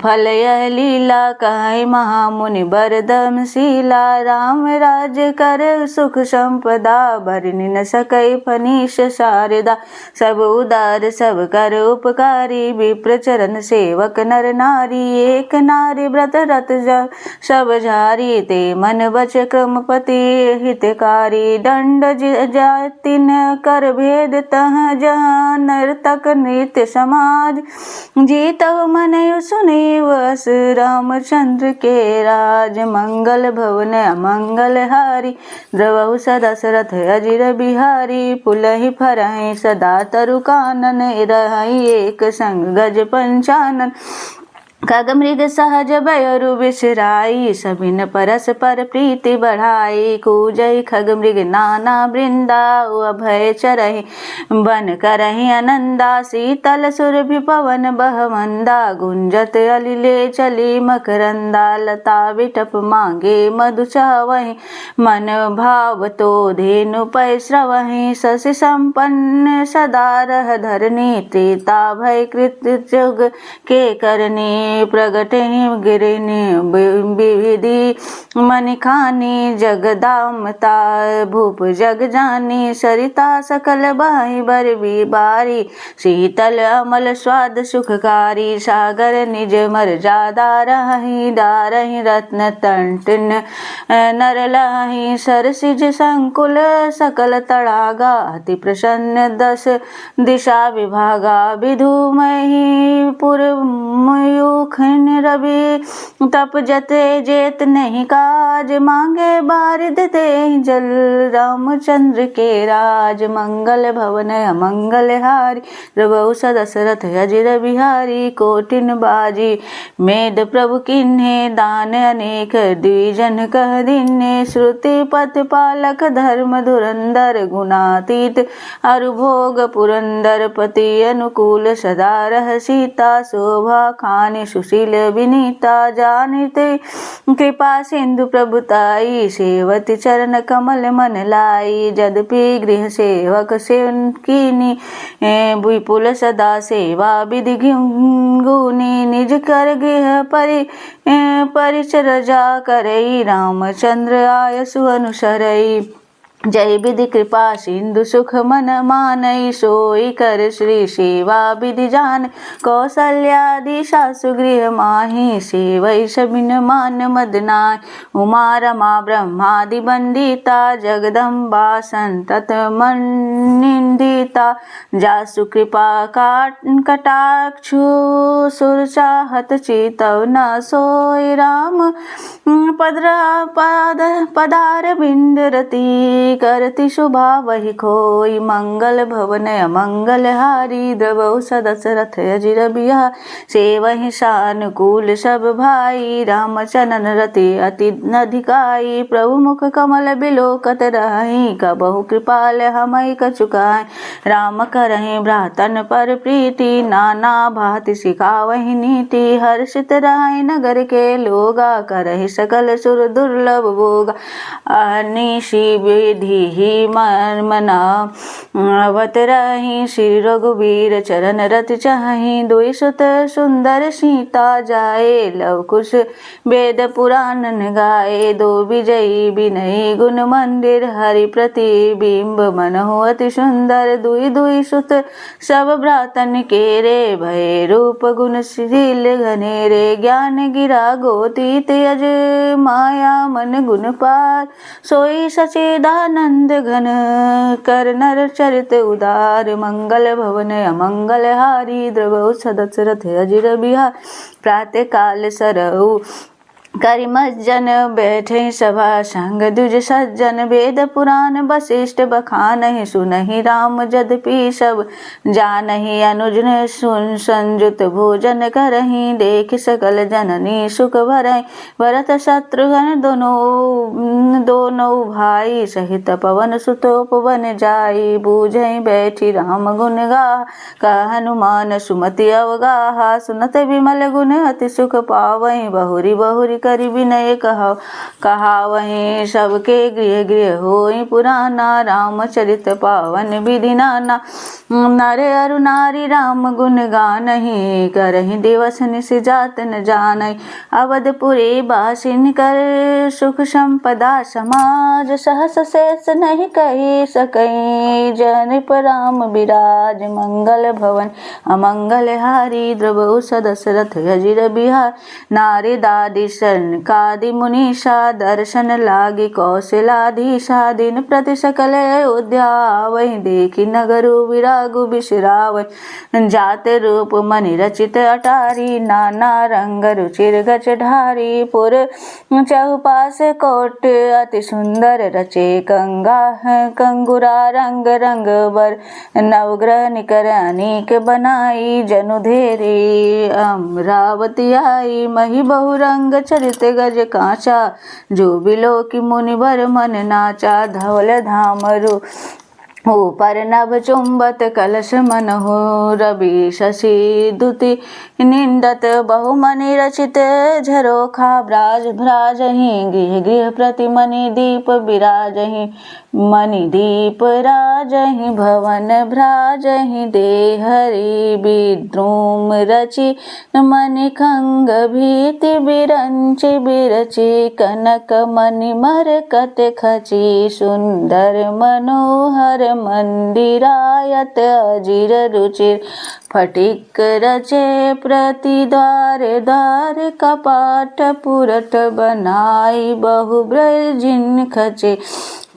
फल यह लीला, कहि महामुनि बरदम शीला, राम राज कर सुख संपदा, भरनि न सकई फनीश शारदा, सब उदार सब कर उपकारी, विप्र चरण सेवक नर नारी, एक नारी व्रत रत सब झारी, ते मन बच क्रमपति हितकारी, दंड जातिन कर भेद तह जहाँ, नर्तक नृत्य समाज, जीतव मन सुने वस, रामचंद्र के राज, मंगल भवन अमंगल हारी, द्रवहु सदा दशरथ अजिर बिहारी, पुलहि फरहि सदा तरु कानन, रहहि एक संग गज पंचानन, खग मृग सहज बयरु बिसराई, सभिन परस्पर प्रीति बढ़ाई, कूजई खग मृग नाना वृंदा, अभय चरहि बन करहि आनंदा, शीतल सुरभि पवन बहमंदा, गुंजत अलिले चली मकरंदा, लता विटप मांगे मधु चावहि, मन भाव तो धेनु पै श्रवहि, शशि संपन्न सदा रह धरनी, त्रेता भय कृत जुग के करनी, प्रगटे गिरिनी विविधि मनिखानी, जगदामता भूप जग जानी, सरिता सकल बाहि बर बारी, शीतल अमल स्वाद सुखकारी, सागर निज मर्यादा रहि, डारहि रत्न तंटिन नर लहि, सरसिज संकुल सकल तड़ागा, अति प्रसन्न दस दिशा विभागा, विधुमहि पुर मयूखन रवि, तप जते जेत नहीं काज, मांगे बारिद दे जल, रामचंद्र के राज, मंगल भवन अमंगल हारी, द्रवहु सदा दशरथ अजिर बिहारी, कोटिन बाजी मेद प्रभु किन्हे, दान अनेक द्विजन कह दिन्हे, श्रुति पथ पालक धर्म धुरंधर, गुणातीत अरुभोग पुरंदर पति, अनुकूल सदा रह सीता, शोभा खानी सुशील विनीता, जानिते कृपा सिंधु प्रभुताई, सेवती चरण कमल मन लाई, जदपि गृह सेवक सेवकीनी, विपुल सदा सेवा विधि गुनी, निज कर गृह परिचर्या करई, रामचंद्र आयसु अनुसरई, जय विधि कृपा सिंधु सुख मन मानई, सोई कर श्री सेवा विधि जान, कौशल्यादि सासु गृह माही, सेवई सबिन मान मदनाय, उमा रमा ब्रह्मादि वंदिता, जगदम्बा संतत मन निंदिता, जासु कृपा कटाक्षु सुर चाहत चितव न सोई, राम पदार बिंद रति, करति शुभा वही खोई, मंगल भवन अमंगल हारी, द्रवहु सदा दशरथ अजिर बिहारी, सेवहि सानुकूल सब भाई, राम चरण रति अति अधिकाई, प्रभु मुख कमल बिलोकत रहि, कबहु कृपाल हमई कछुकाई, राम करहि भ्रातन पर प्रीति, नाना भांति सिखावहि नीति, हर्षित रहै नगर के लोगा, करहि सकल सुर दुर्लभ भोगा, अहर्निशि विधि मना, अवत रहि श्री रघुवीर चरण रति चाहि, दुई सुत सुंदर सीता जाए, लव कुश वेद पुराण गाए, दो विजयी विनयी गुण मंदिर, हरि प्रतिबिंब मनहु अति सुंदर, दुई दुई सुत सब भ्रातन के रे, भय रूप गुण शील घनेरे, ज्ञान गिरा गोती तेज माया मन गुण पार, सोई सचिदानंद घन कर नर चरित उदार, मंगल भवन अमंगल हारी, द्रवहु सदा दशरथ अजिर बिहारी, प्रातः काल सरहु करि मज्जन, बैठे सभा संग द्विज सज्जन, वेद पुराण वशिष्ठ बखानहि, सुनहि राम जदपि सब जानहि, अनुज सुन संयुत भोजन करहि, देख सकल जननी सुख भरहि, भरत शत्रुघ्न दोनों भाई, सहित पवन सुत उपवन जाई, बूझहि बैठी राम गुण गाहा, कहा हनुमान सुमति अवगाहा, सुनत विमल गुण अति सुख पावहि, बहुरी बहुरी करि विनय कहावहीं। सबके गृह गृह होई पुराना, रामचरित पावन विधि नाना। नर अरु नारी राम गुण गानहि, करहि दिवस निशि जात न जानहि। अवधपुरी बासिन कर सुख संपदा समाज, सहस शेष नहीं कही सकई। जनिप राम बिराज मंगल भवन, अमंगल हारी। द्रवहु दशरथ अजिर बिहार, नारी दादी सनकादि मुनीषा। दर्शन लागी कौशलाधीशा, दिन प्रति सकल अयोध्या आवै। देखी नगरु विरागु बिसरावै, जाते रूप मनि रचित अटारी। नाना रंग रुचिर गच ढारी, पुर चहुपास कोट अति सुंदर रचे। कंगुरा रंग रंग बर, नवग्रह निकर अनेक बनाई। जनु धेरी अमरावती आई, मही बहु रंग चरित गज कांचा। जो बिलो की मुनि बर मन नाचा, धवल धामरु ऊपर नभ चुंबत कलश मन हो। रवि शशि दुति निंदत बहुमनि रचित झरोखा। ब्राज भ्राजहि गृह गृह प्रति मणि दीप बिराजहि। मणि दीप राजहि भवन भ्राजहि, देहरि विद्रुम रचि मणि खंग भीति बिरंचि बिरचि। कनक मणि मरकत खचि, सुंदर मनोहर मंदिरायत अजिर रुचिर। फटिक रचे प्रति द्वार द्वार, कपाट पुरट बनाई बहु ब्रजिन खचे।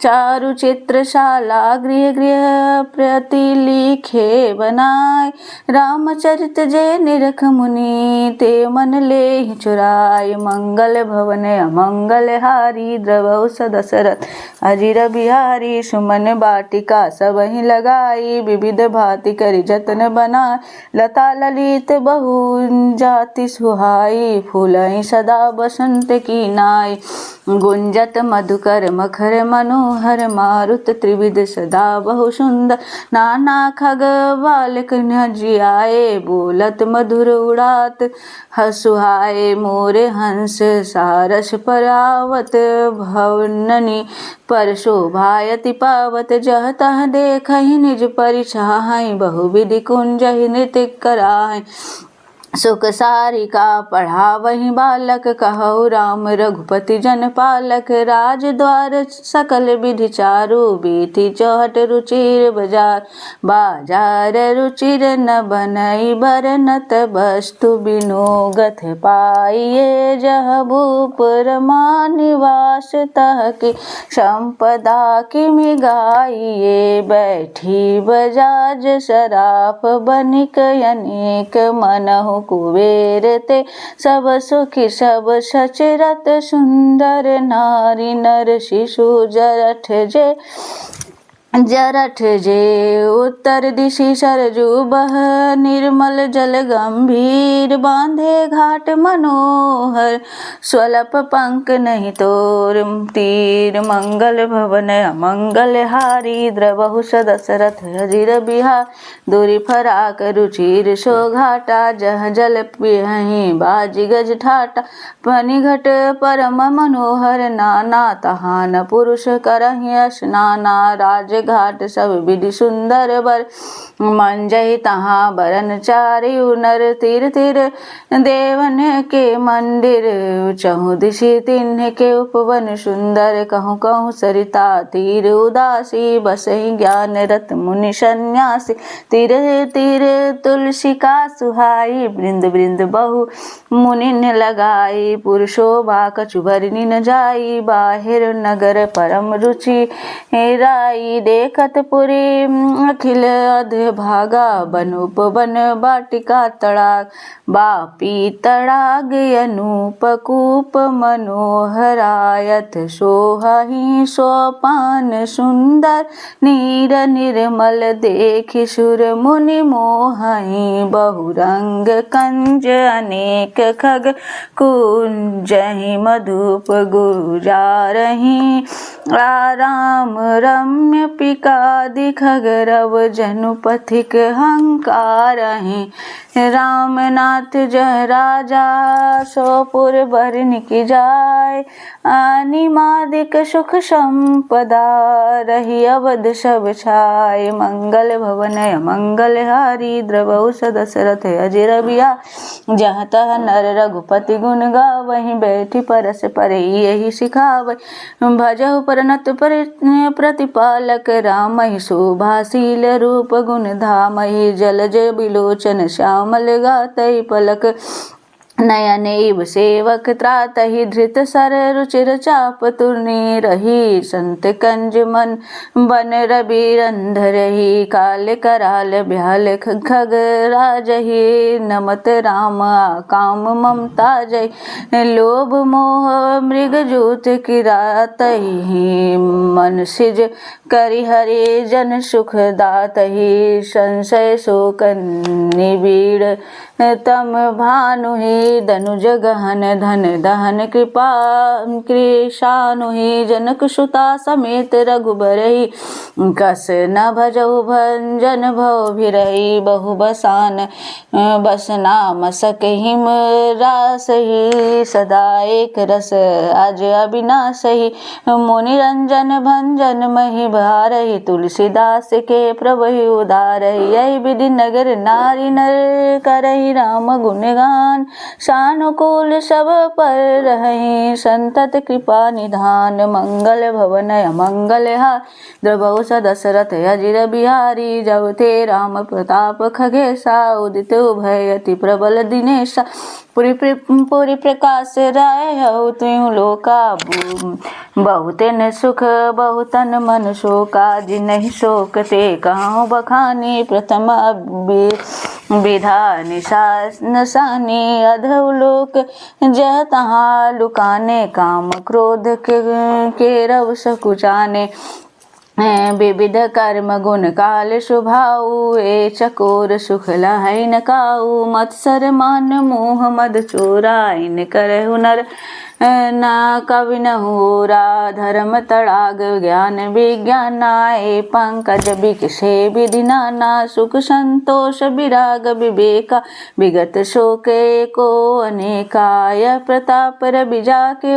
चारु चित्रशाला गृह गृह प्रति लिखे बनाय। रामचरित जे निरख मुनि, ते मन ले चुराय। मंगल भवन अमंगल हारी, द्रवहु दशरथ अजिर बिहारी। सुमन बाटिका सबहि लगाई, विविध भांति करि जतन बनाय। लता ललित बहु जाति सुहाई, फूलहि सदा बसंत की नाई। गुंजत मधुकर मखर मनोहर, मारुत त्रिविध सदा बहु सुंदर। नाना खग बालक जियाए, बोलत मधुर उड़ात हसुहाए। मोरे हंस सारस परावत, भवननि पर शोभायति पावत। जह तह देखहि निज परिछाहि, बहुविधि कुंजहि नृत्य कराहि। सुख सारिका पढ़ावहि बालक, कहु राम रघुपति जन पालक। राज द्वार सकल विधि चारु, बीथी चौहट रुचिर बाजार। बाजार रुचिर न बनई बरनत, वस्तु बिनु गथ पाइये। जह भूप रमा निवास, तह की संपदा किमि गाइये। बैठी बजाज सराफ, बनिक अनेक मनहु कुबेर ते। सब सुखी सब सचरत, सुंदर नारी नर शिशु जरठ जे। उत्तर दिशि सरजू बह, निर्मल जल गंभीर। बांधे घाट मनोहर, स्वल्प पंक नहीं तोर तीर। मंगल भवन अमंगल हारी, द्रवहु दशरथ अजिर बिहार। दूरी फराक रुचिर सो घाटा, जह जल पियहि बाजी गज ठाटा। पनि घट परम मनोहर नाना, तहान पुरुष करहि स्नाना। राज घाट सब विधि सुंदर बर, मंजहि तहाँ बरन चारिउ नर। तीर तीर देवन के मंदिर, चहु दिशि तिन्ह के उपवन सुंदर। कहूँ कहूँ सरिता तीर उदासी, बसहि ज्ञान रत मुनि सन्यासी। तीर तीर तुलसी का सुहाई, बृंद बृंद बहु मुनिन लगाई। पुरुषोभा कछु भरनि न जाई, बाहिर नगर परम रुचि राई। देखत पुरी अखिल अध भागा, बन उपवन बाटिका तड़ाग। बापी तड़ाग अनूप कूप, मनोहरायत सोहहि सोपान सुंदर। नीर निर्मल देखि सुर मुनि मोहहि, बहुरंग कंज अनेक खग कुंजहि। मधुप गुजारहि आराम रम्य, पिकादि खगरव जनु पथिक हंकारहि। रामनाथ जह राजा सोपुर बरन की जाय, निमादिक सुख संपदा रही अवध सब छाय। मंगल भवन मंगल हारी द्रवहु दशरथ अजिर बिया, जहाँ तह नर रघुपति गुण गावहीं, बैठी परस पर यही सिखावै। भजहु परनत प्रतिपालक, रामहि शोभाशील रूप गुण धामहि। जलज बिलोचन श्यामल गातहि, पलक नयन इव सेवक त्रातहि। धृत सर रुचिर चाप तुरनी रही, संत कंज मन बन रवि रंधरहि। काल कराल ब्याल खग राजहि, नमत राम काम ममता जय। लोभ मोह मृग जूथ किरातहि, मन सिज करि हरि जन सुख दातहि। संशय शोक निबीड़ तम भानुहि, धनुज गहन धन दहन कृपा कृशानुहि। जनक सुता समेत रघुबरहि, कस न भजहु भंजन भव भिरहि। बहु बसान बसना सकहिम रासहि, सदा एक रस अज अविनाशहि। मुनि रंजन भंजन महि भारहि, तुलसीदास के प्रभहि उदारहि। यही विधि नगर नारी नर करहि, राम गुणगान सानुकूल सब पर रहहि। संतत कृपा निधान, मंगल भवन मंगल हार। द्रवहु दशरथ अजिर बिहारी, जब ते राम प्रताप खगेसा। उदित उभय अति प्रबल दिनेशा, पुरी प्रकाश रहउ त्यों लोका। बहुतेन सुख बहुतन मन शोका, जिनहि शोक ते कहउँ बखानी। प्रथम विधा निशानी, अधो लोक जह तहाँ लुकाने। काम क्रोध के रव सकुचाने, विविध कर्म गुण काल शुभाऊ। ए चकोर सुख लहै न काऊ, मत्सर मान मोह मद चोरा। इन करहु नर न कवि न होरा, धर्म तड़ाग ज्ञान विज्ञाना। ए पंकज बिकसे विधि नाना, सुख संतोष विराग विवेका। विगत शोक को अनेका, यह प्रताप रवि जाके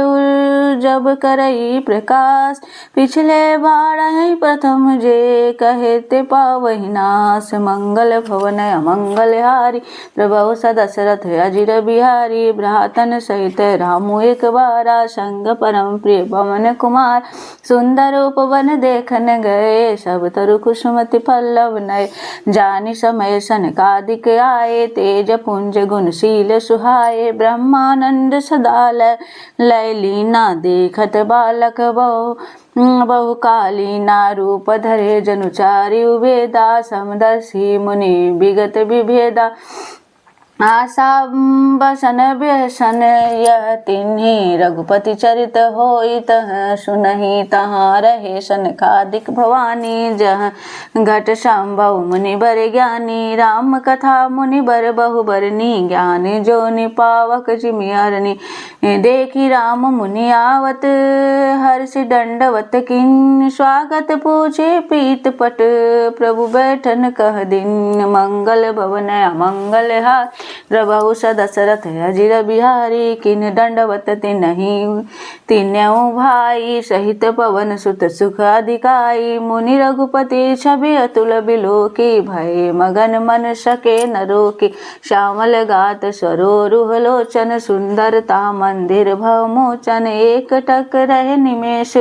जब करई प्रकाश। पिछले बारहि प्रथम जे कहते पावहि नाश। मंगल भवन अमंगल हारी, द्रवहु दशरथ अजिर बिहारी। भ्रातन सहित रामु एक बारा, संग परम प्रिय पवन कुमार। सुंदर उपवन देखन गए, सब तरु कुसुमति पल्लव नय। जानि समय सनकादिक आए, तेज पुंज गुणशील सुहाए। ब्रह्मानंद सदा लय लीना, देखत बालक बहुकालीना। रूप धरे जनुचारि उभेदा, समदर्शी मुनि विगत विभेदा। आशा बसन व्यसन यह तिन्हि, रघुपति चरित होई तह सुनहि। तहाँ रहे सनकादिक भवानी, जहाँ घट संभव मुनि बर ज्ञानी। राम कथा मुनि बर बहु बरनी, ज्ञानी जो निपावक जिमिहरनी। देखी राम मुनि आवत, हर्षि दंडवत किन। स्वागत पूछे पीत पट, प्रभु बैठन कह दिन। मंगल भवन अमंगल हार, द्रवहु दशरथ अजिर बिहारी। किन दंडवत तिन्हि तीनों भाई, सहित पवन सुत सुख अधिकाई। मुनि रघुपति छवि अतुल बिलोकी, भय मगन मन सके न रोकी। श्यामल गात सरोरुह लोचन, सुंदरता मंदिर भव मोचन। एक टक रहे निमेष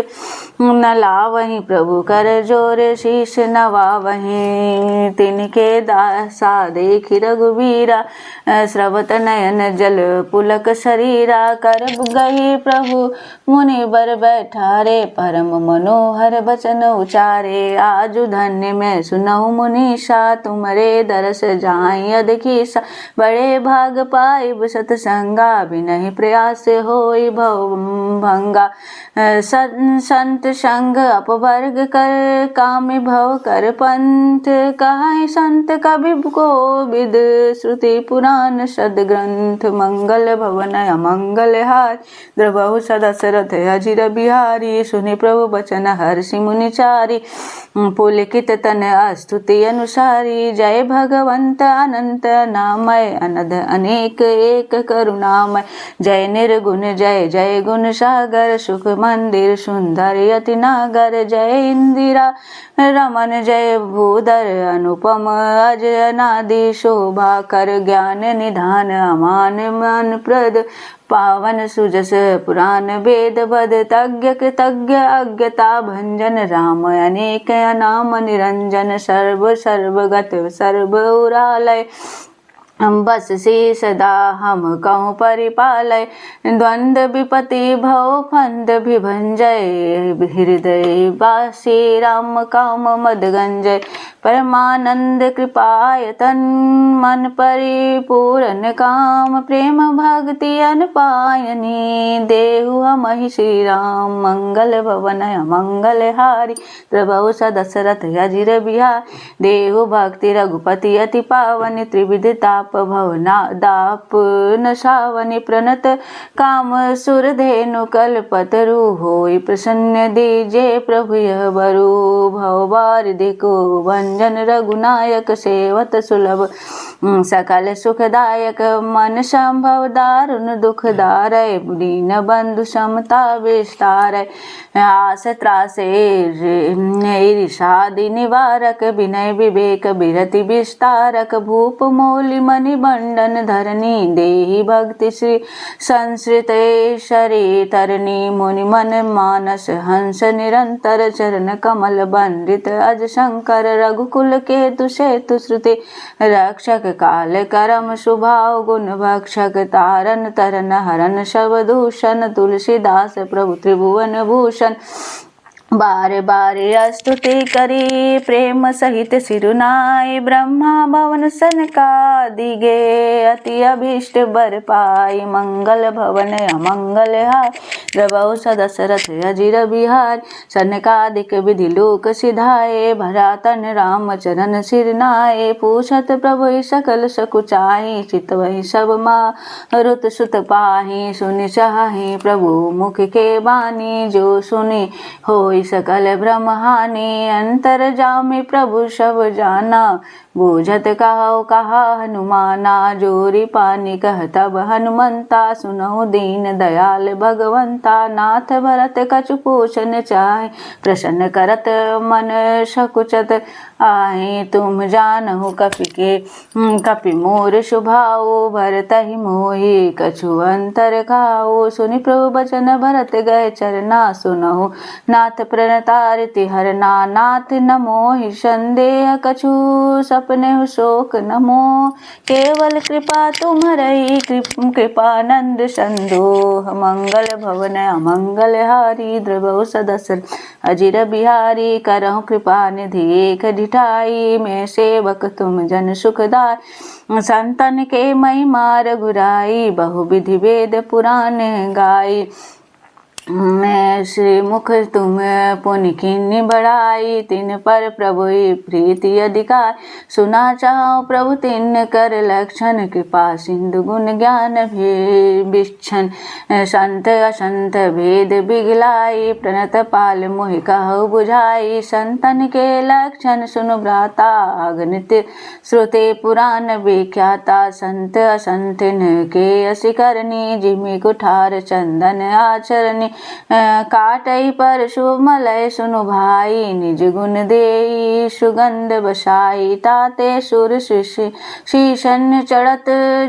न लावहीं, प्रभु कर जोर शीश नवावहीं। तिनके दासा देखी रघुबीरा, स्रवत नयन जल पुलक शरीरा। कर गही प्रभु मुनि बर बैठारे, परम मनोहर बचन उचारे। आजु धन्य मैं सुनहु मुनीषा, तुमरे दरस जाहि अधकीसा। बड़े भाग पाइब सतसंगा, बिनहि प्रयास होई भव भंगा। संत संग अपवर्ग कर, कामि भव कर पंथ। कहाई संत कबि कोविद, श्रुति पुराण ज्ञान सदग्रंथ मंगल भवन अमंगल हार द्रवहु सदशरथ अजिर बिहारी सुनि प्रभु बचन हर्षि मुनि चारी पुलकित तन स्तुति अनुसारी जय भगवंत अनंत नामय अनद अनेक एक करुणामय जय निर्गुण जय जय गुण सागर सुख मंदिर सुंदर यति नागर जय इंदिरा रमन जय भूधर अनुपम अजय अनादि शोभा कर ज्ञान निधान अमान मन प्रद पावन सुजस पुराण वेद बद तज्ञ कृतज्ञ अज्ञता भंजन राम अनेक नाम निरंजन सर्व सर्वगत सर्व उरालय बस से सदा हम कहूँ परिपालय द्वंद्व विपति भव फंद विभंजय हृदय वासी राम काम मद गंजय परमानंद कृपायतन मन परिपूर्ण काम प्रेम भक्ति अनपायनी देहु हमहि श्री राम मंगल भवन मंगल हारी प्रभु सदशरथ अजिर बिहार देहु भक्ति रघुपति अति पावन त्रिविध ताप भवना दाप नशावनि प्रणत काम सुर धेनु कल्पतरु होई प्रसन्न दीजे प्रभु यह बरु भव बारिधि को भंजन रघुनायक सेवत सुलभ सकल सुखदायक मन संभव दारुण दुख दारय दीन बंधु समता विस्तारय आस त्रासे ईर्षादि निवारक विनय विवेक विरति विस्तारक भूप मौलि मणि बंडन धरणी देहि भक्ति श्री संस्कृत शरी तरणी मुनि मन मानस हंस निरंतर चरण कमल बंदित अज शंकर रघुकुल केतु सेतु श्रुति रक्षक काल करम शुभाव गुण भक्षक तारन तरन हरन शवदूषण तुलसीदास प्रभु त्रिभुवन भूषण बारे बारे स्तुति करी प्रेम सहित सिरुनाई ब्रह्मा भवन सनकादि गे अति अभीष्ट बर पाई मंगल भवन अमंगल हार द्रवहु सदशरथ अजिर बिहार सनकादिक विधि लोक सिधाए भरा तन राम चरण सिरनाए पूछत प्रभु सकल सकुचाई चितवहि सब मारुत सुत पाहि सुनि चाहि प्रभु मुख के बानी जो सुनि होई सकल ब्रह्महानि अंतर जामि प्रभु सब जाना बूझत कहो कहा हनुमाना जोरी पानी कह तब हनुमंता सुनहु दीन दयाल भगवंता नाथ भरत कछु पूछन चाहे प्रसन्न करत मन सकुचत आहे तुम जानहु कपि मोर शुभाओ भरत ही मोहि कछु अंतर खाओ सुनि प्रभु बचन भरत गए चरना सुनहु नाथ प्रणतारिति हरना नाथ नमो ही संदेह कछु सपने शोक नमो केवल कृपा तुम्हारी कृपानंद संदोह मंगल भवन अमंगल हारी द्रवहु सदसर अजिर बिहारी करहु कृपा निधि एक ढिठाई मैं सेवक तुम जन सुखदाय संतन के महिमा रघुराई बहुविधि वेद पुराण गाई मैं श्री मुख तुम पुनि किन्नी बढ़ाई तिन पर प्रभु प्रीति अधिकार सुना चाहो प्रभु तिन कर लक्षण कृपा सिंधु गुण ज्ञान विक्षण संत असंत भेद बिगलाई प्रणत पाल मोहि कहु बुझाई संतन के लक्षण सुनु भ्राता अगणित श्रुते पुराण विख्याता संत असंत के असी करनी जिमि कुठार चंदन आचरणी काटई पर शुभ मलय सुनु भाई निज गुण देई सुगंध बसाई ताते सुर शीशन चढ़त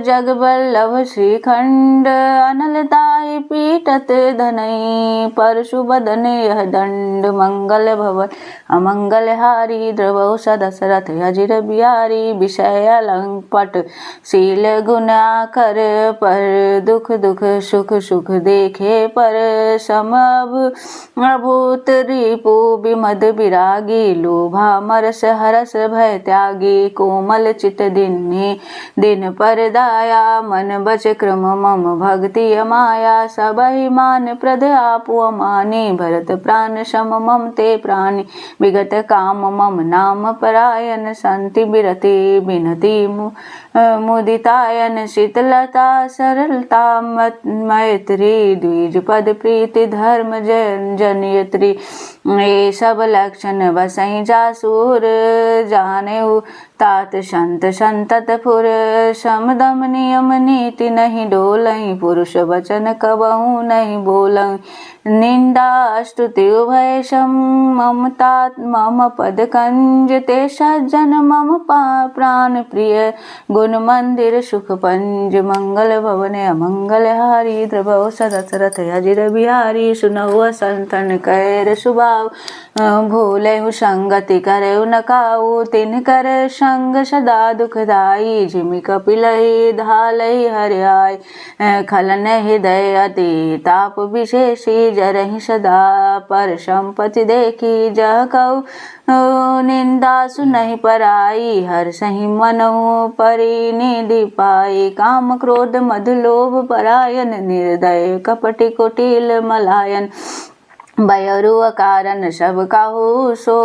जग बल्लभ श्रीखंड अनलदाई पीटत धनई पर सुबदन यह दंड मंगल भवन अमंगल हारी द्रवहु सदशरथ अजिर बिहारी विषय अलंपट शील गुना कर पर दुख दुख सुख सुख देखे पर सम अभूत रिपु विमद विरागी, लोभा मरस हरस भय त्यागी, कोमल चित दिन पर दाया, मन बच क्रम मम भक्ति अमाया, सबहि मान प्रद आपु अमानी, भरत प्राण सम मम ते प्राणी, विगत काम मम नाम परायण, संति बिरति बिनति मुदितायन, शीतलता सरलता मैत्री, द्विज पद प्रीति धर्म जनयत्री, ये सब लक्षण बसई जासूर, जाने तात संत संतत फुर, समदम नियम नीति नहीं डोलई, पुरुष वचन कबहू नहीं बोलई, निंदा स्तुति उभय सम, ममता मम पद कंज, ते सज्जन मम प्राण प्रिय, गुण मंदिर सुख पंज, मंगल भवन अमंगल हारी, द्रवौ सरथ अजिर बिहारी, सुनौ संतन कैर सुभाव, भूलहु संगति करहु न काऊ, तिन कर संग सदा दुखदाई, जिमि कपिलहि धालहि हरियाय, खलन हृदय अति ताप विशेषी, जरहि सदा पर संपत्ति देखी, जह कहु निंदा सुनहि पराई, हर सही मनहु परिनिधि पाई, काम क्रोध मद लोभ परायन, निर्दय कपटि कुटिल मलायन, बयरु अकारण सब काहू, सो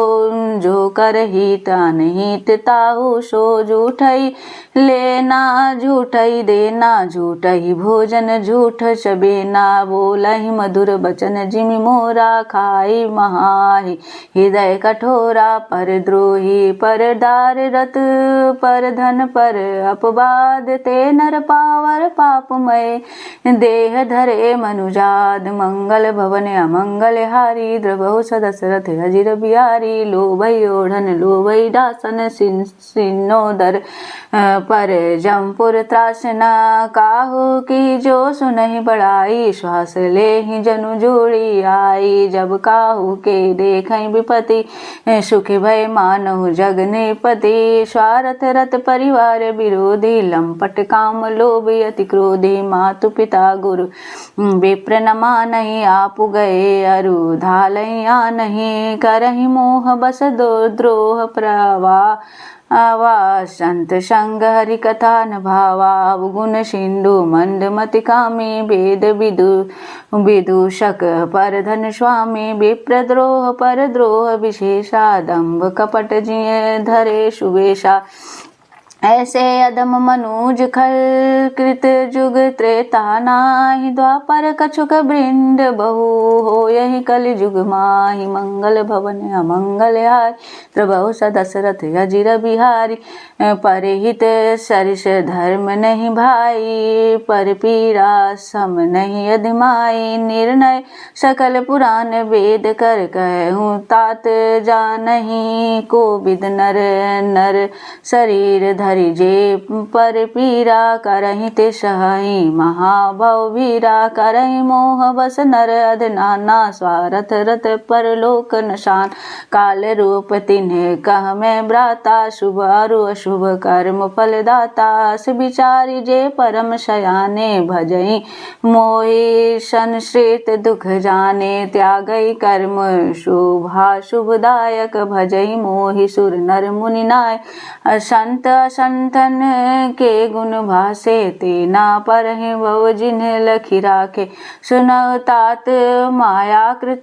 जो कर हित अनहित ताहू, सो झूठई लेना झूठई देना, झूठई भोजन झूठ चबेना, बोलहि मधुर बचन जिमि मोरा, खाई महाहि हृदय कठोरा, पर द्रोही पर दार रत, पर धन पर अपवाद, ते नर पावर पापमय, देह धरे मनुजाद, मंगल भवन अमंगल हारी, द्रवौ सदशरथ अजिर बिहारी, लोभई ओढ़न लोभई दासन, सिन्नोदर पर जमपुर त्रासना, काहू की जो सुनहि बड़ाई, श्वास लेहि जनु जोड़ी आई, जब काहू के देखहि विपति, सुख भय मानहु जग निपति, स्वार्थ रत परिवार विरोधी, लंपट काम लोभ अति क्रोधी, मातु पिता गुरु विप्र न मानहि, आपु गए अरु धालहि आनहि, करहि मोह बस द्रोह प्रवा, आवा संत संग हरि कथा न भावा, अवगुण सिंधु मंद मति कामी, वेद विदूषक पर धन स्वामी, विप्रद्रोह पर द्रोह विशेषा, दंभ कपट जिय धरे सुवेशा, ऐसे अदम मनुज खल कृत जुग त्रेता नाहि, द्वापर कछुक बृंद बहु हो यही कलि जुग माहि, मंगल भवन अमंगल हाय, द्रवौ सदशरथ अजिर बिहारी, परहित सरिस धर्म नहीं भाई, पर पीरा सम नहीं अधिमाई, निर्णय सकल पुराण वेद कर कहूँ, तात जानहि को विद नर नर, शरीर धरि जे पर पीरा, करहि ते सहाई महाभव वीरा, करहि मोह बस नर अध नाना, स्वार्थ रत परलोक नशान, काल रूप तिन्ह कह मैं भ्राता, शुभ अरु अशुभ कर्म फलदाता, अस विचारी जे परम शयाने, भजहि मोहि संश्रित दुख जाने, त्यागई कर्म शुभा शुभदायक, भजहि मोहि सुर नर मुनि नाय, संत संतन के गुण भासे, तेना परहि भव जिन्ह लखि राखे, सुनौ तात मायाकृत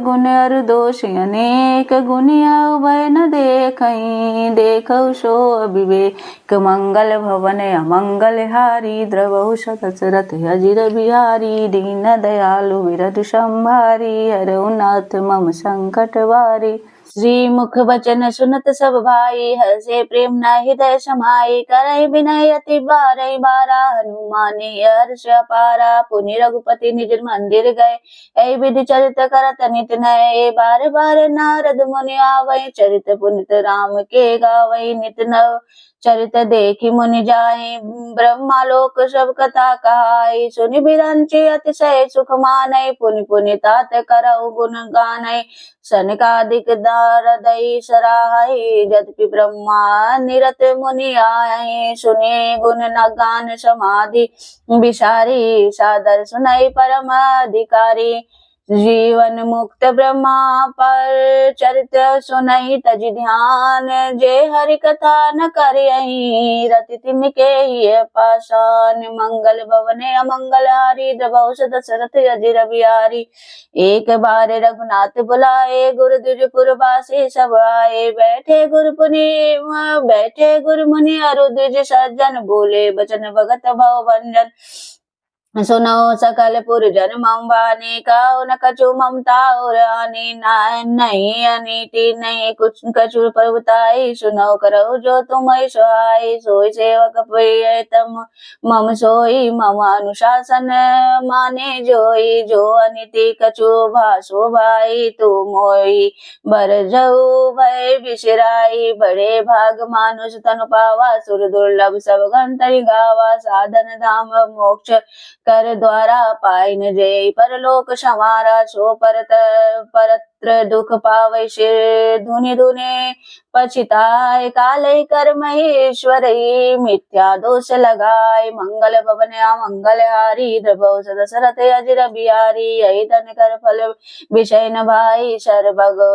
गुण अरु दोष अनेक, गुनिया भय न देखई, देखौ सो अविवेक, मंगल भवन अमंगल हारी, द्रवौ सदशरथ अजिर बिहारी, दीन दयालु विरधु संभारी, हरौ नाथ मम संकट वारी, श्री मुख वचन सुनत सब भाई, हर्षे प्रेम न हृदय समाई, करहि विनय अति बारहि बारा, हनुमाने हर्ष अपारा, पुनि रघुपति निज मंदिर गए, ऐ विधि चरित करत नित नय, बार बार नारद मुनि आवै, चरित पुनित राम के गावै, नित नव चरित देखि मुनि जाहि, ब्रह्मालोक सब कथा कहाई, सुनि बिरंचि अतिशय सुख मानै, पुनि पुनि तात करऊ गुण गानै, सनकादिक नारदई सराहै, जदपि ब्रह्मा निरत मुनि आए, सुने गुण न गान समाधि विसारी, सादर सुनई परम अधिकारी, जीवन मुक्त ब्रह्मा पर चरित्र सुनई तज ध्यान, जे हरि कथा न करियहि रति तिनके हिय पाषाण। मंगल भवने अमंगल हारी, द्रवौ दशरथ अजिर बिहारी। एक बार रघुनाथ बुलाए, गुरु द्विजपुर बासी सब आए। बैठे गुरु मुनि अरु द्विज सज्जन, बोले बचन भगत भव भंजन। सुनो सकल पुरजन मम बानी, कहो न कछु ममता और आनी। नहीं अनीति नहीं कुछ कछु प्रभुताई, सुनो करो जो तुम सोई। सोई सेवक प्रिय तम मम सोई, मम अनुशासन माने जोई। जो अनीति कछु भासो भाई, तू मोई बर जऊ भय बिसराई। बड़े भाग मानुष तनु पावा, सुर दुर्लभ सब गण तरि गावा। साधन धाम मोक्ष कर द्वारा, पाइन जय परलोक समारा। सो परत्र दुख पावै, शिर धुनि धुने पछिताय। कालय कर्म ईश्वर मिथ्या दोष लगाय। मंगल भवन अमंगल हारी, द्रवौ दशरथ अजिर बिहारी। यही धन कर फल विषय न भाई, सर्वगो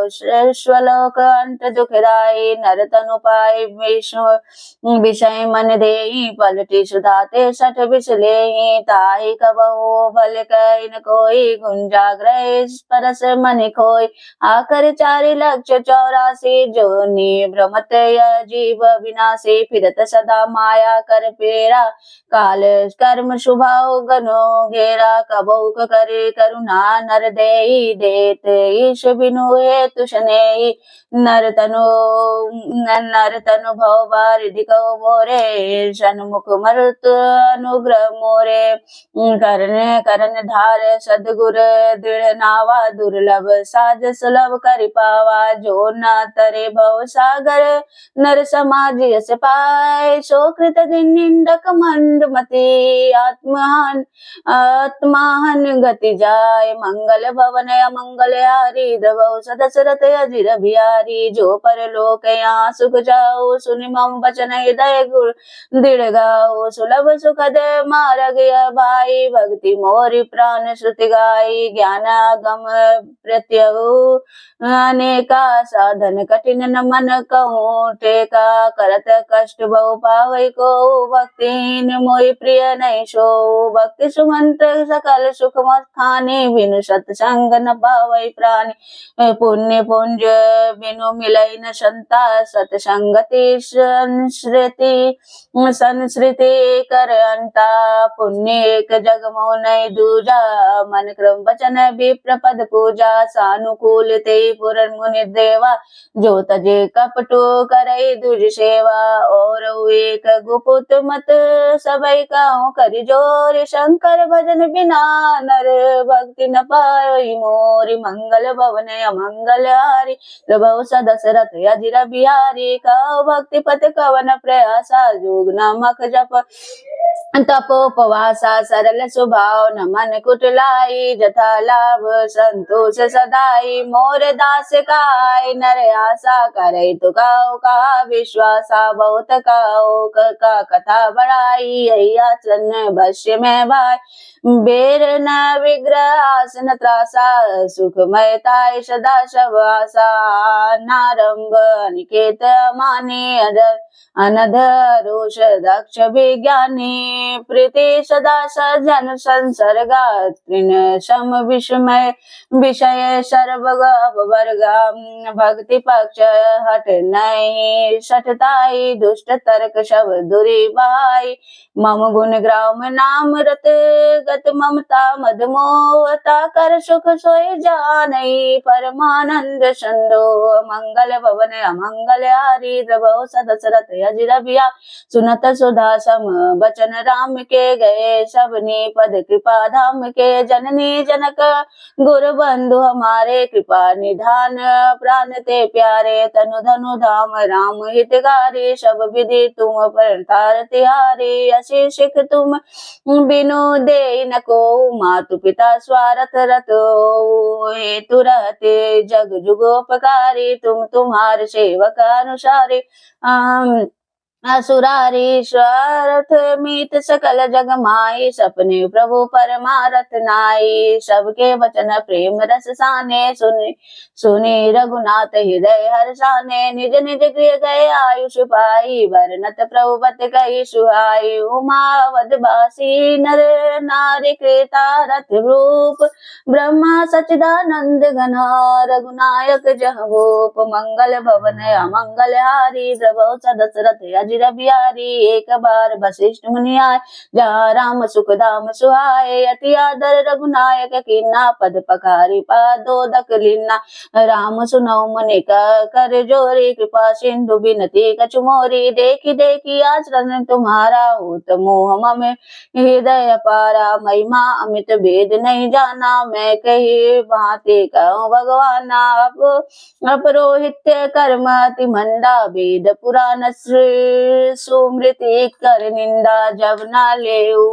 स्वलोक अंत दुखदाई। नर तनु पाय विष्णु विषय मन देहि, पलटी सुधाते सठ बिसलेहि। ताहि कबहु भल कइन कोई, गुंजाग्रह परस मन खोई। आकर 4,84,000 जोनि भ्रमत यह जीव विनाशी। फिरत सदा माया कर फेरा, काल कर्म शुभाओ गनो घेरा। कबहु करे करुणा नर देई, देत ईश बिनु हेतु शनेई। नर तनु भव बारिधि कहो मोरे, सन्मुख मरुत अनुग्रह मोरे। करन धार सदगुर दृढ़ नावा, दुर्लभ साज सुलभ करि पावा। जो न तरे भव सागर, नर समाज यस पाय। सो कृत निंदक मंद मति, आत्माहन गति जाय। मंगल भवन अमंगल हारी, द्रवौ दशरथ अजिर बिहारी। जो परलोक यहाँ सुख जाओ, सुनि मम बचन हृदय दृढ़ गाओ। सुलभ सुखद मार्ग यह भाई, भक्ति मोरि प्राण श्रुति गाई। ज्ञान गम प्रत्यहु अनेका, साधन कठिन न मन कहूँ टेका। करत कष्ट बहु पावै को, भक्तिहीन मोहि प्रिय नहीं सो। भक्ति सुमंत सकल सुख मत खानी, बिनु सत्संग न पावै प्राणी। पुण्य पुंज बिनु मिलई न संता, सत्संगति संस्कृति कर अंता। पुण्य एक जग मोह नहीं दूजा, मन क्रम वचन विप्र पद पूजा। सानुकूल ते पुर मुनि देवा, जो तजे कपटो करई दुज सेवा। और एक गुपुत मत सबई कहूँ करि जोर, शंकर भजन बिना नर भक्ति न पाई मोरी। मंगल भवन अमंगल हारी, द्रवौ दशरथ अजिर बिहारी। कहो भक्ति पथ कवन प्रयासा, जोग नामक जप तपोपवासा। सरल स्वभाव न मन कुटलाई, जथा लाभ संतोष सदाई। मोर दास काय नर आशा, करे तो काओ का विश्वासा। बहुत काओ का कथा बढ़ाई, यही आचरण भष्य में भाई। बेर न विग्रह आसन त्रासा, सुखमयताय सदा शव आशा। नारंभ अनिकेत माने, अनधरोष दक्ष विज्ञानी। प्रीति सदा सज्जन संसर्गा, तृण सम विस्मय विषय सर्वग अपवर्गा। भक्ति पक्ष हट नहीं सठताई, दुष्ट तर्क सब दूरी बाई। मम गुण ग्राम नाम रत गत, ममता मद मोहता कर सुख सोई जानई। परमानंद संदो मंगल भवन अमंगल हारी, द्रवौ दशरथ अजिर बिहारी। सुनत सुधा सम बचन राम के, गए सबनी पद कृपा धाम के। जननी जनक गुरु बंधु हमारे, कृपा निधान प्राण ते प्यारे। तनु धनु धाम राम हितकारी, सब विधि तुम परतार तिहारी। असी सिख तुम बिनु दे न को, मातु पिता स्वार्थ रत हेतु रहते जग जुगोपकारी। तुम तुम्हार सेवक अनुसारी। असुरारीश्वरथ मीत सकल जग माई, सपने प्रभु परमारथ नाई। सबके वचन प्रेम रस साने, सुने सुने रघुनाथ हृदय हर्षाने। निज निज गृह गए आयुष पाई, वरनत प्रभु बत कही सुहाई। उमावद बासी नर नारी कृता रथ रूप, ब्रह्मा सचिदानंद घन रघुनायक जह भूप। मंगल भवन अमंगल हारी, द्रवौ सदशरथ अजिर बिहारी। एक बार वशिष्ठ मुनि आए, जहाँ राम सुख धाम सुहाए। अति आदर रघुनायक कीन्हा, पद पखारी पादोदक लीन्हा। राम सुनौ मुनि कर जोरी, कृपा सिंधु बिनती कछु मोरी। देखी देखी आचरण तुम्हारा, होत मोह मम हृदय पारा। महिमा अमित भेद नहीं जाना, मैं कही भांति कहूँ भगवाना। अपरोहित्य कर्म अति मंदा, वेद पुराण सुमृति कर निंदा। जब न लेऊ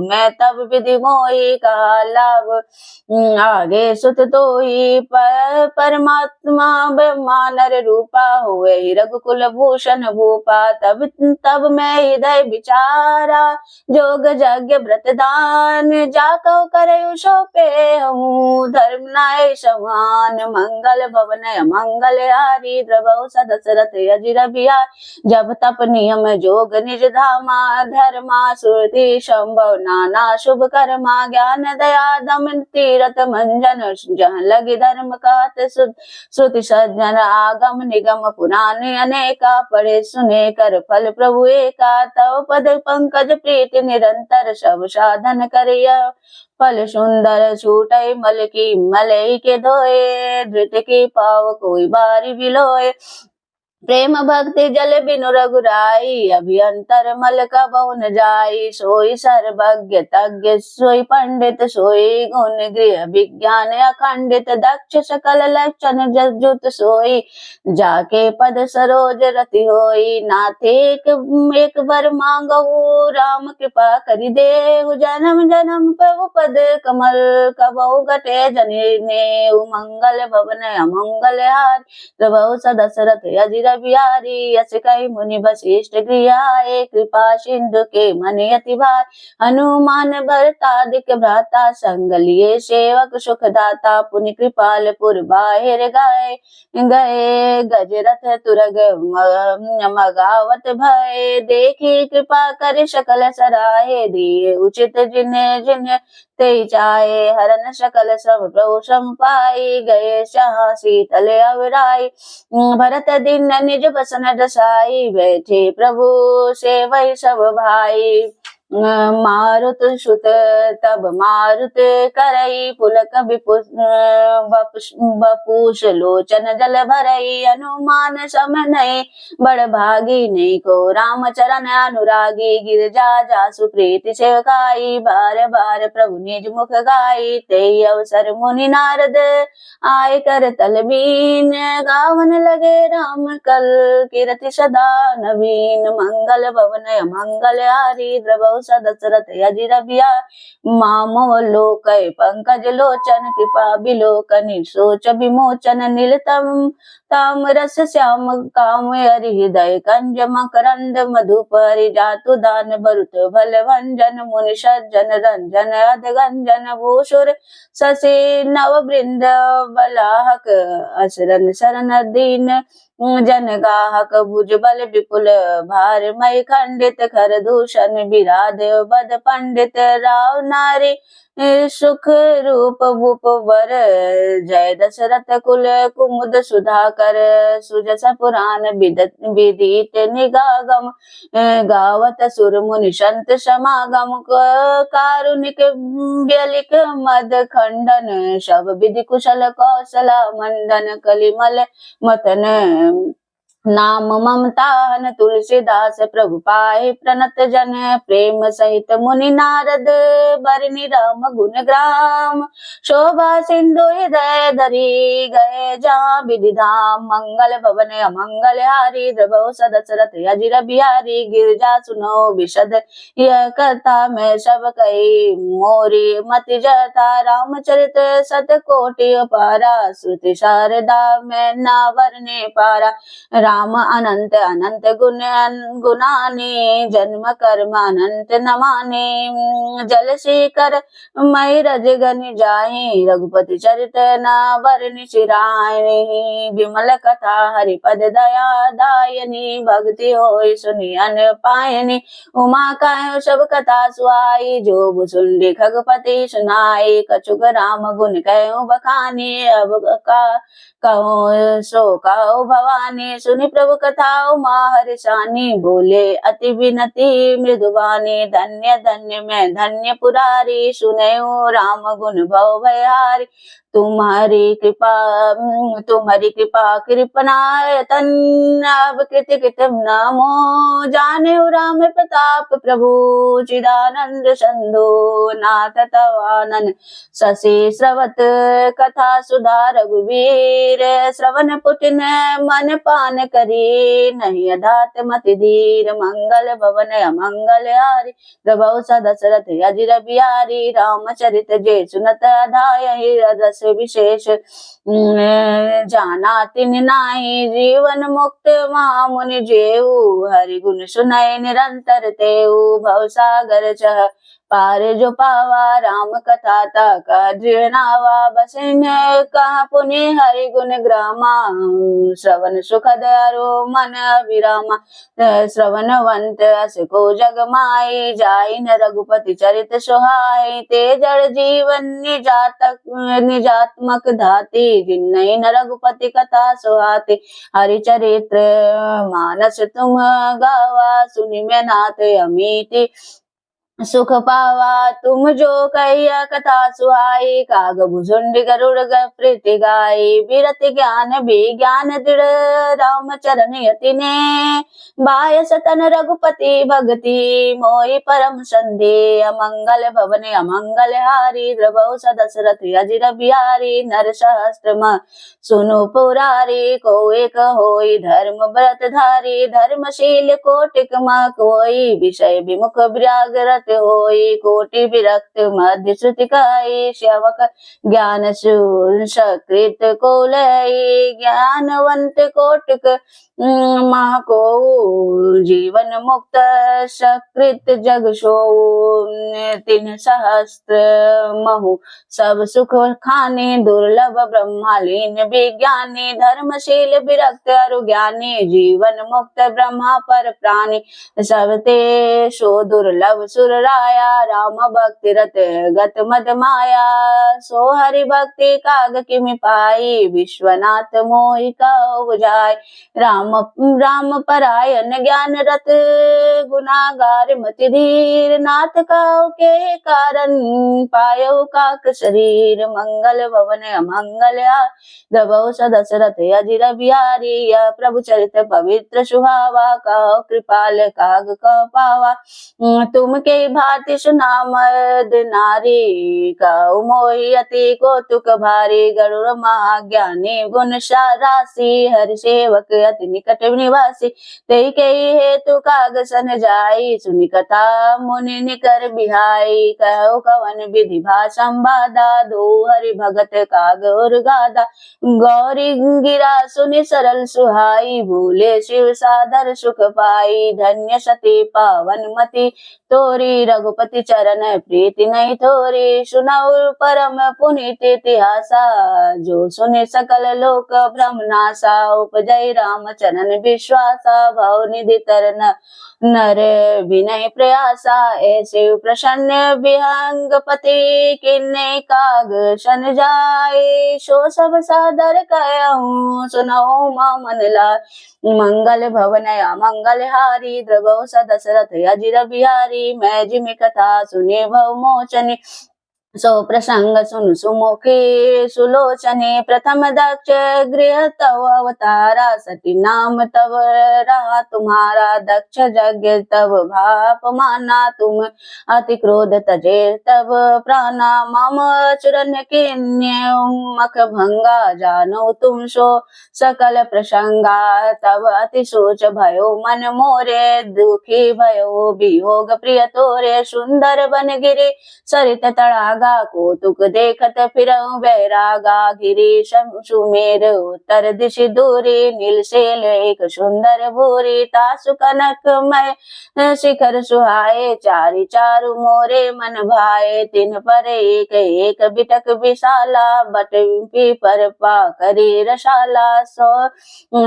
मैं तब विधि मोहि, कहा लाभ आगे सुत तोहि। परमात्मा ब्रह्मा नर रूपा, हुए रघुकुल भूषण भूपा। तब तब मैं हृदय विचारा, जोग यज्ञ व्रत दान। जाको करयु सौंपे हूँ, धर्म नाय समान। मंगल भवन मंगल हारी, द्रवौ सदशरथ अजिर बिहार। जब तप नियम जोग निज धामा, धर्मा सुरति संभव नाना शुभ कर्मा। ज्ञान दया दमन तीरथ मंजन, जहाँ लगी धर्म कहत श्रुति सज्जन। आगम निगम पुराण अनेका, पढ़े सुने कर फल प्रभु एका। तव पद पंकज प्रीति निरंतर, सब साधन करिय फल सुंदर। छूटई मल की मलई के धोए, धृत की पाव कोई बारी बिलोए। प्रेम भक्ति जल बिनु रघुराई, अभियंतर मल कबहु न जाई। सोई सर्वज्ञ तज्ञ सोई पंडित, सोई गुण गृह विज्ञान अखंडित। दक्ष सकल लक्षण जजुत सोई, जाके पद सरोज रति होई। नाथ एक बर मांगहु, राम कृपा करि देहु। जन्म जन्म प्रभु पद कमल, कबहु घटे जनिनेहु। मंगल भवन अमंगल हारी, प्रभु सदशरथ अजिर बिहारी। यस कई मुनि वशिष्ठ गृह आए, कृपा सिंधु के मन अति भार। हनुमान भरतादिक भ्राता, संग लिए सेवक सुख दाता। पुनि कृपाल पुर बाहिर गए, गजरथ तुरग मगावत भय। देखी कृपा कर सकल सराहे, दिए उचित जिन्हें जिन्हें ते चाहे। हरन सकल सब प्रभु सम पाई, गए सहा शीतल अवराई। भरत दिन निज बसन दसाई, बैठे प्रभु से वही सब भाई। मारुत सुत तब मारुत करई, पुलक बपूष लोचन जल भरई। हनुमान सम नहीं बड़ भागी, नहीं को राम चरण अनुरागी। गिरजा जासु प्रीति सेवकाई, बार बार प्रभु निज मुख गाई। ते अवसर मुनि नारद आय कर तलबीन, गावन लगे राम कल कीरति सदा नवीन। मंगल भवन मंगल हारी, द्रवौ सदशरथ अजिर बिहार। मामो लोक पंकज लोचन, कृपा बिलोकनि सोच विमोचन। नीलतम तामरस श्याम काम हरि, हृदय कंज मकरंद मधुपरि। जातु दान बरुत भल भंजन, मुनि सज्जन रंजन अधगंजन। भूषुर शशि नव वृंद बलाहक, असरन शरण दीन जन गाहक। भुज बल विपुल भार मय खंडित, खर दूषण विराध बद पंडित। राव नारी सुख रूप भूप वर, जय दशरथ कुल कुमुद सुधाकर। सुजस पुराण विदित निगागम, गावत सुर मुनि संत समागम। कारुणिक व्यलिक मद खंडन, सब विधि कुशल कौशला मंडन। कलिमल मतन नाम ममता हन, तुलसीदास प्रभु पाए प्रणत जन। प्रेम सहित मुनि नारद, बरनि राम गुण ग्राम। शोभा सिंधु हृदय धरी, गए जहाँ विधि धाम। मंगल भवन अमंगल हारी, द्रवौ सदशरथ अजिर बिहारी। गिरजा सुनो विशद यह कथा, मैं सब कही मोरी मति जथा। रामचरित सत कोटि अपारा, श्रुति शारदा मैं ना वरने पारा। राम अनंत अनंत गुणाने, जन्म कर्म अनंत न माने। जल शेखर मई रज गन जाहि, रघुपति चरित न वरनि चिराहि। विमल कथा हरिपद दया दायनि, भक्ति होय सुनि अन पायनि। उमा कायो सब कथा सुहाई, जो भुसुंडी खगपति सुनाई। कछुक राम गुण कयो बखानी, अब कहो सो कहो भवानी। सुनि प्रभु कथा उमा हर्षानी, बोले अति विनती मृदुवानी। धन्य धन्य मैं धन्य पुरारी, सुनयो राम गुण भव भयहारी। तुम्हारी कृपा कृपनाय तन, अब कृति कृतम नामो। जाने राम प्रताप प्रभु, चिदानंद संधो। नाथ तवानन शशि श्रवत, कथा सुधा रघुवीर। श्रवण पुटिन मन पान करी, नहीं अधात मति धीर। मंगल भवन अमंगल हारी, प्रभु सदशरथ अजिर बिहारी। रामचरित जे सुनत अधायहि, रस विशेष जाना तिन नाहि। जीवन मुक्त महामुनि जेऊ, हरि गुण सुनय निरंतर तेऊ। भव सागर चह पार जो पावा, राम कथा का दृढ़ बसन। कहा पुनि हरि गुण ग्रामा, श्रवण सुखद अरो मन विरामा। श्रवणवंत अस को जग माई, जाई न रघुपति चरित सुहाई। ते जड़ जीवन निजात्मक धाती, जिन्नई न रघुपति कथा सुहाती। हरि चरित्र मानस तुम गावा, सुनि में नाथ अमीति सुख पावा। तुम जो कहिया कथा सुहाई, काग भुजुंड गरुड़ प्रीति गाई। विरति ज्ञान विज्ञान दृढ़, राम चरण यति ने। बाय सतन रघुपति भगति, मोहि परम संधि। अमंगल भवन अमंगल हारी, द्रवहु सदशरथ अजिर बिहारी। नर सहस्त्र सुनु पुरारी, को एक होई धर्म व्रत धारी। धर्मशील कोटिक कोई, विषय विमुख व्याग्रत होई। कोटि विरक्त मध्य श्रुति कही, श्यावक ज्ञान सुकृत को लई। ज्ञानवंत कोटिक को, जीवन मुक्त सकृत जग सो। तीन सहस्त्र महु सब सुख खाने, दुर्लभ ब्रह्मालीन विज्ञानी। धर्मशील विरक्त अरु ज्ञानी, जीवन मुक्त ब्रह्मा पर प्राणी। सबते सो दुर्लभ सुर राया, राम भक्ति रत गत मद माया। सो हरि भक्ति काग किमि पाई, विश्वनाथ मोहि कहो बुझाई। राम परायण ज्ञान रत, गुनागार मति धीर। नाथ कहो के कारण, पायो काक शरीर। मंगल भवन अमंगल हारी, द्रवहु सदशरथ अजिर बिहारी। यह प्रभु चरित पवित्र सुहावा, कहो कृपाल काग कह पावा। तुम के भांति सुनामद नारी, कहो मोहि अति कौतुक भारी। गरुड़ महाज्ञानी गुण राशि, हरि सेवक अति निकट निवासी। तेहि के हेतु काग सन जाई, सुनि कथा मुनि निकर बिहाई। कहो कवन विधि भाषम बाधा, दो हरि भगत काग और गाधा। गौरी गिरा सुनि सरल सुहाई, भूले शिव सादर सुख पाई। धन्य सती पावन मति तोरी, रघुपति चरण प्रीति नहीं थोरी। सुनाऊ परम पुनीत इतिहासा, जो सुने सकल लोक भ्रम नासा। उपजय राम चरण विश्वासा, भव निधि तरन नर विनय प्रयासा। ऐसे प्रसन्न विहंगपति, किन्ने काग सन जाए। सो सब सादर कहूँ, सुनऊ मन लाय। मंगल भवन अमंगल हारी, द्रवहु सदशरथ अजिर बिहारी। मैं जिमि कथा सुने भव मोचने, सो प्रसंग सुन सुमुखी सुलोचने। प्रथम दक्ष गृह तव अवतारा, सती नाम तव रहा तुम्हारा। दक्ष यज्ञ तव भाप माना, तुम अति क्रोध तजे तव प्राणा। मम चुरन किन्य मख भंगा, जानो तुम सो सकल प्रसंगा। तव अति सोच भयो मन मोरे, दुखी भयो वियोग प्रिय तोरे। सुंदर वन गिरि सरित तड़ागा, लागा, कौतुक देखत फिरऊं बैरागा। गिरीश सुमेर उत्तर दिश दूरी, नील शैल एक सुंदर भूरी। तासु कनकमय शिखर सुहाए, चारि चारु मोरे मन भाए। तिन पर एक एक बिटक विशाला, बट पीपर पाकरी रसाला।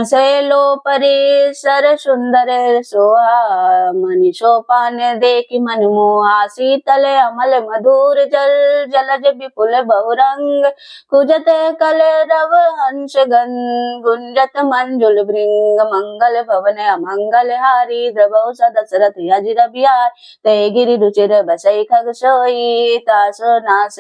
सैलो परिसर सुंदर सोहा, मणि सोपान देखि मन मोहा। शीतल अमल मधुर जल, जलज विपुल बहुरंग। कुजत कल रव हंस गन, गुंजत मंजुल भृंग। मंगल भवन अमंगल हारी, द्रवौ दशरथ अजिर बिहार। तय गिरि रुचिर बसई खग सोई, तासो नास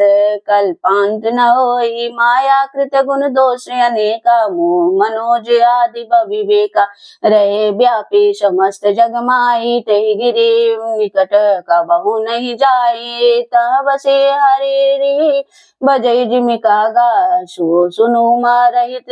कल्पांत न होई। माया कृत गुण दोष अनेका, मोह मनोज आदि विवेका। रहे व्यापी समस्त जग माई, तहि गिरि निकट कबहु नहीं जाई। तह बसे हरि बजई जिमि कागा, सो सुनु उमा रहित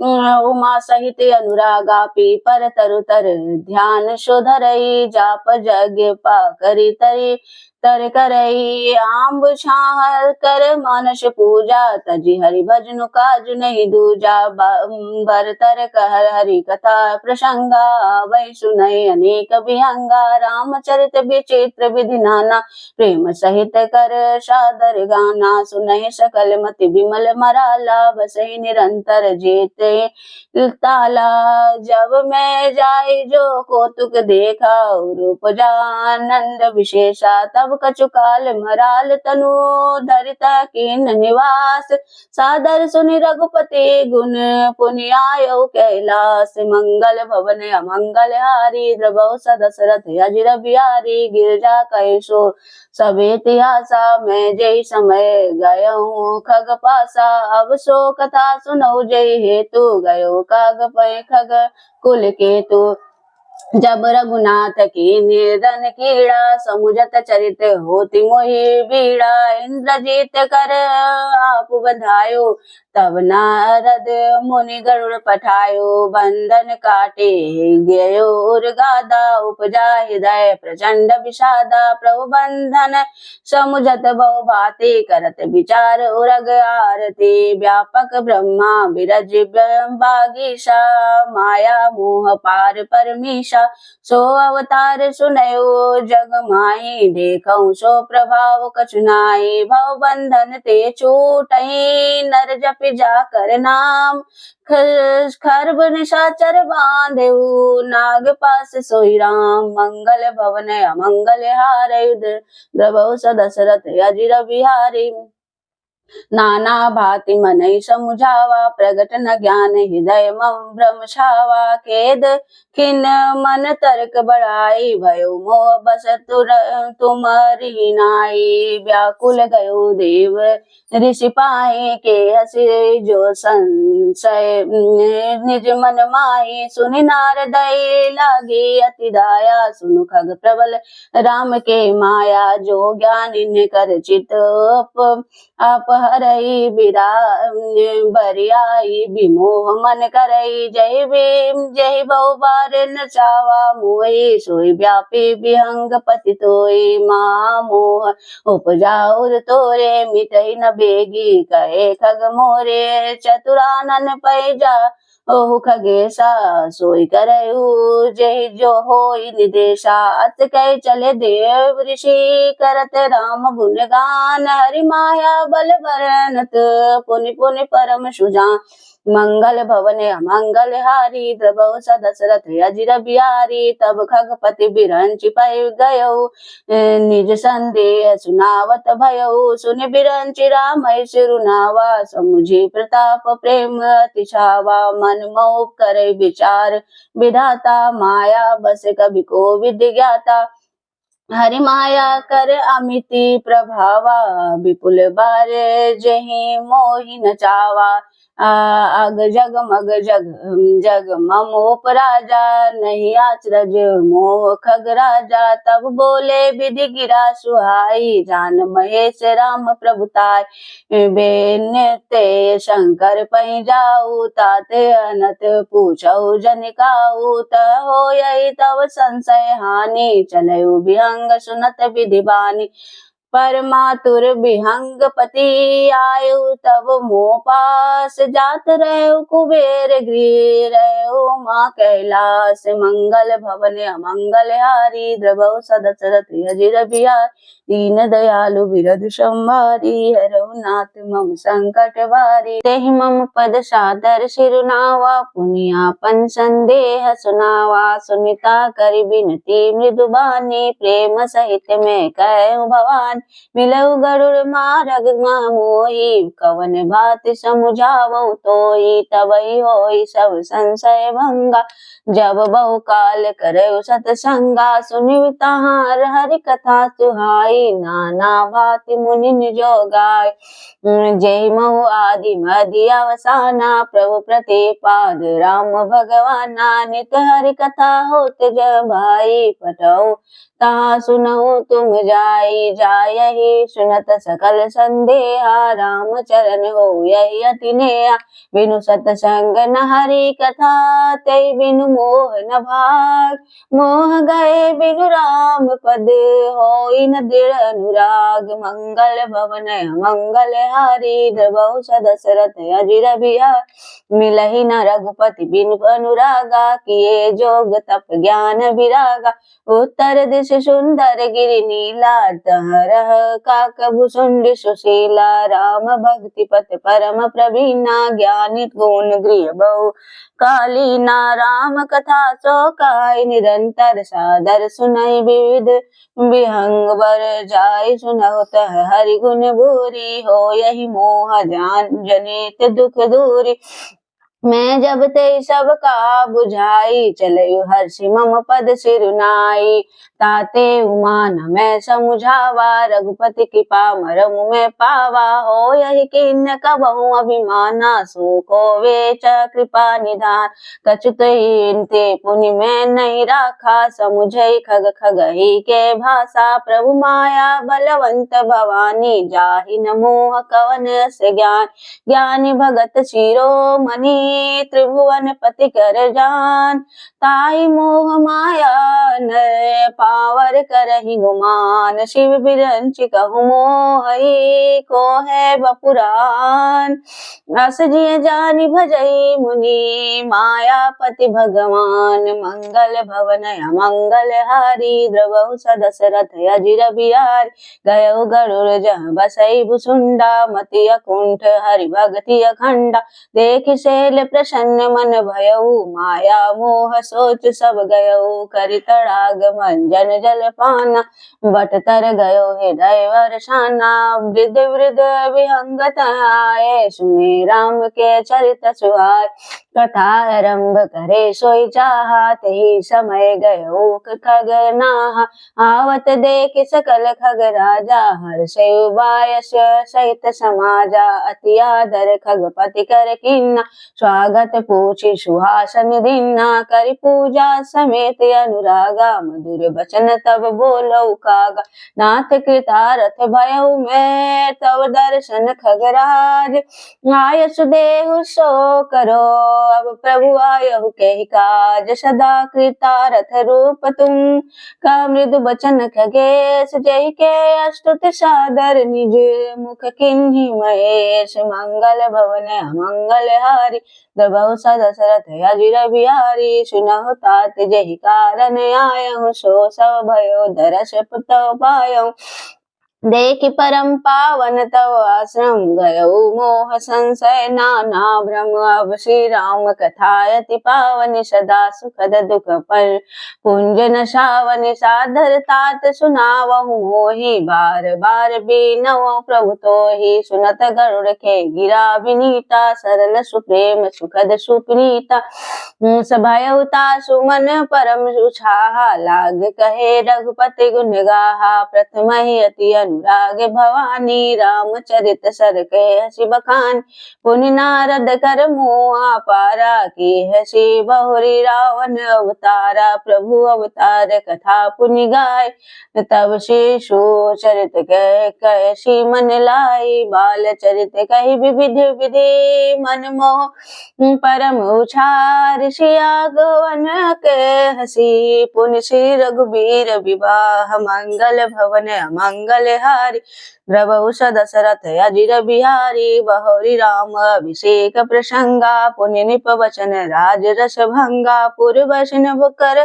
उमा सहित अनुरागा। पीपर तरु तर ध्यान सो धरई, जाप जग पा करी तरी तर करई। आम्ब छाह कर मानस पूजा, तजी हरि भजनु काज नहीं दूजा। भरतर कहर हरि कथा प्रसंगा, वै सुनई अनेक विहंगा। रामचरित विचित्र विधि नाना, प्रेम सहित कर सादर गाना। सुनहि सकल मति विमल मराला, बसहि निरंतर जेते ताला। जब मैं जाय जो कौतुक देखा, रूप जानंद विशेषा। तब कछु काल मराल तनु, धरिता कीन निवास। सादर सुनि रघुपति गुण, पुनि आयो कैलास। मंगल भवन अमंगल हारी, द्रवौ दशरथ अजिर बिहारी। गिरजा कैसो सब इतिहासा, मैं जय समय गयऊँ खग पासा। अब सो कथा सुनौ जय हेतु, गयो काग पै खग कुल केतु। जब रघुनाथ की निधन कीड़ा, समुझत चरित होति मोहि बीड़ा। इंद्रजीत कर आप बंधायो, तब नारद मुनि गरुड़ पठायो। बंधन काटे गयो उर्गादा, उपजा हृदय प्रचंड विषादा। प्रभु बंधन समुझत बहु भांति, करत विचार उरग आरती। व्यापक ब्रह्मा बिरज बागीशा, माया मोह पार परमीशा। सो अवतार सुनयो जग माही, देखऊं सो प्रभाव कछु नाहि। भव बंधन ते छूटहि, नर जपि जाकर नाम। खरब निशाचर बांधेउ, नाग पास सोई राम। मंगल भवन अमंगल हारय, द्रवौ दशरथ अजिर बिहारी। नाना भांति मनई समुझावा, प्रगट न ज्ञान हृदय मम भ्रम छावा। खेद खिन मन तर्क बढ़ाई, भयो मोह बस तुमरि नाई। व्याकुल गयो देव ऋषि पाई, के हसी जो संशय निज मन माही। सुनि नारदय लागे अति दाया, सुनु खग प्रबल राम के माया। जो ज्ञान इन कर चित आप हरई, बरियाई विमोह मन करई। जय भीम जय बहु बार न चावा, मोहि सोई व्यापी विहंग पति तोई। मोह उपजाउर तोरे, मिटई न बेगी कहे खग मोरे। चतुरानन पैजा ओहु खगेशा, सोई करऊ जय जो होई निदेशा। अत कह चले देव ऋषि, करत राम गुणगान। हरि माया बल बरनत, पुनि पुनि परम सुजान। मंगल भवन अमंगल हारी, द्रवौ दशरथ अजिर बिहारी। तब खगपति बिरंचि पै गयौ, निज संदेह सुनावत भयउ। सुनि बिरंचि राम सिरुनावा, समुझी प्रताप प्रेम अति छावा। मन मोह करे विचार विधाता, माया बस कवि को विधि ज्ञाता। हरि माया कर अमिति प्रभावा, विपुल बार जहि मोहि न चावा। अग जग मग जग जग मम उपराजा, नहीं आचरज मोह खग राजा। तब बोले विधि गिरा सुहाई, जान महेश राम प्रभुताय। बेनते शंकर पै जाऊ, ताते अनत पूछऊ जनिकाऊ। तह होई तब संशय हानि, चलऊ विहंग सुनत विधि बानी। परमातुर विहंग पति आयु तब मोह पास जात रहो कुबेर गृह रहो माँ कैलास मंगल भवन अमंगल हारी द्रवौ सदशरथ अजिर बिहार दीन दयालु बिरधु संवारी हरौ नाथ मम संकट वारी तेहि मम पद सादर सिरुनावा पुनियापन संदेह सुनावा सुनिता करि बिनती मृदु बानी प्रेम सहित में कहूँ भवान मिलऊ गरुड़ मारग मोही कवन भाति समुझावऊ तोई तबई होई सब संशय भंगा जब बहु काल करऊ सतसंगा सुनिव तहार हरि कथा सुहाई नाना भाति मुनि जो गाय जय महु आदि मधि अवसाना प्रभु प्रतिपाद राम भगवाना नित हरि कथा होत जय भाई पटऊ ता सुनऊ तुम जाई जायहि सुनत सकल संदेहा राम चरण हो यही अति नेहा बिनु सतसंग न हरि कथा तै बिनु मोह न भाग मोह गए बिनु राम पद होई न दृढ़ अनुराग मंगल भवन मंगल हारी द्रवौ सदशरथ अजिर बिहार मिलहि न रघुपति बिनु अनुरागा किए जोग तप ज्ञान विरागा उत्तर दिश सुंदर गिरि नीला तहरह काकभुसुंड सुशीला राम भक्ति पथ परम प्रवीणा ज्ञानी गुण गृह बहु कालीना राम कथा सो काय निरंतर सादर सुनई विविध विहंग बर जाय सुनहु तह हरि गुण भूरी हो यही मोह जान जनित दुख दूरी मैं जब ते सब का बुझाई चलयु हर्षि मम पद सिरुनाई ताते उमान मैं समुझावा रघुपति कृपा मरमु में पावा हो यही किन्न कबहु अभिमाना सो को वेच कृपा निधान कछुत ते पुनि मैं नहीं राखा समुझई खग खगही के भाषा प्रभु माया बलवंत भवानी जाहि न मोह कवन से ज्ञान ज्ञानी भगत शिरोमणि त्रिभुवन पति कर जान ताई मोह माया न पावर करहि गुमान शिव बिरंचि कहु मोहि को है बपुरान रस जिय जानि भजई मुनि माया पति भगवान मंगल भवन अमंगल हारी द्रवहु सदशरथ अजिर बिहार गयउ गरुड़ जहाँ बसई भुसुंडा मति अकुंठ हरि भगति अखंडा देख सेल प्रसन्न मन भयऊ माया मोह सोच सब गयऊ करि तड़ाग मंजन जल पाना बट तर गयो हृदय वर्षाना वृद्ध वृद्ध विहंगत आए सुने राम के चरित सुहाय कथा आरंभ करे सोई चाहा तही समय गयो खगनाहा आवत देख सकल खग राजा हर्षै बायस सहित समाजा अति आदर खगपति कर किन्ना स्वागत पूछी सुहासन दीना करि पूजा समेत अनुरागा मधुर बचन तब बोलऊ कागा नाथ कृतारथ भयऊ मैं तब दर्शन खगराज आय सुदेहु सो करो अब प्रभु आयहु कहि काज सदा कृतारथ रूप तुम का मृदु बचन खगेश जय के अस्तुत सादर निज मुख किन्हि महेश मंगल भवन मंगल हारी द्रवहु सदशरथ अजिर बिहारी सुनहु तात जहि कारण आयहु सो सब भयो दरस तव पायहु देखि परम पावन तव आश्रम गयऊ मोह संशय नाना भ्रम अब श्री राम कथायति पावनि सदा सुखद दुख पर पुंज नशावनि साधर तात सुनावहु मोहि बार बार बीनऊ प्रभु तोहि सुनत गरुड़ के गिरा विनीता सरल सुप्रेम सुखद सुप्रीता सभयउ तासु मन परम उछाहा लाग कहे रघुपति गुण गाहा प्रथम ही अति अनुराग भवानी रामचरित सर के हसी बखान पुनि नारद कर मुआ पारा की हसी बहुरी रावण अवतारा प्रभु अवतार कथा पुनि गाय तब शिशु चरित कैसी मन लाई बाल चरित कही विविध विधि मन मोह परम उछार सियागवन के हसी पुनि श्री रघुबीर विवाह मंगल भवन मंगल हारी द्रवहुष दशरथ अजिर बिहारी बहोरी राम अभिषेक प्रसंगा पुण्य निप वचन राज रस भंगा पूर्वशन कर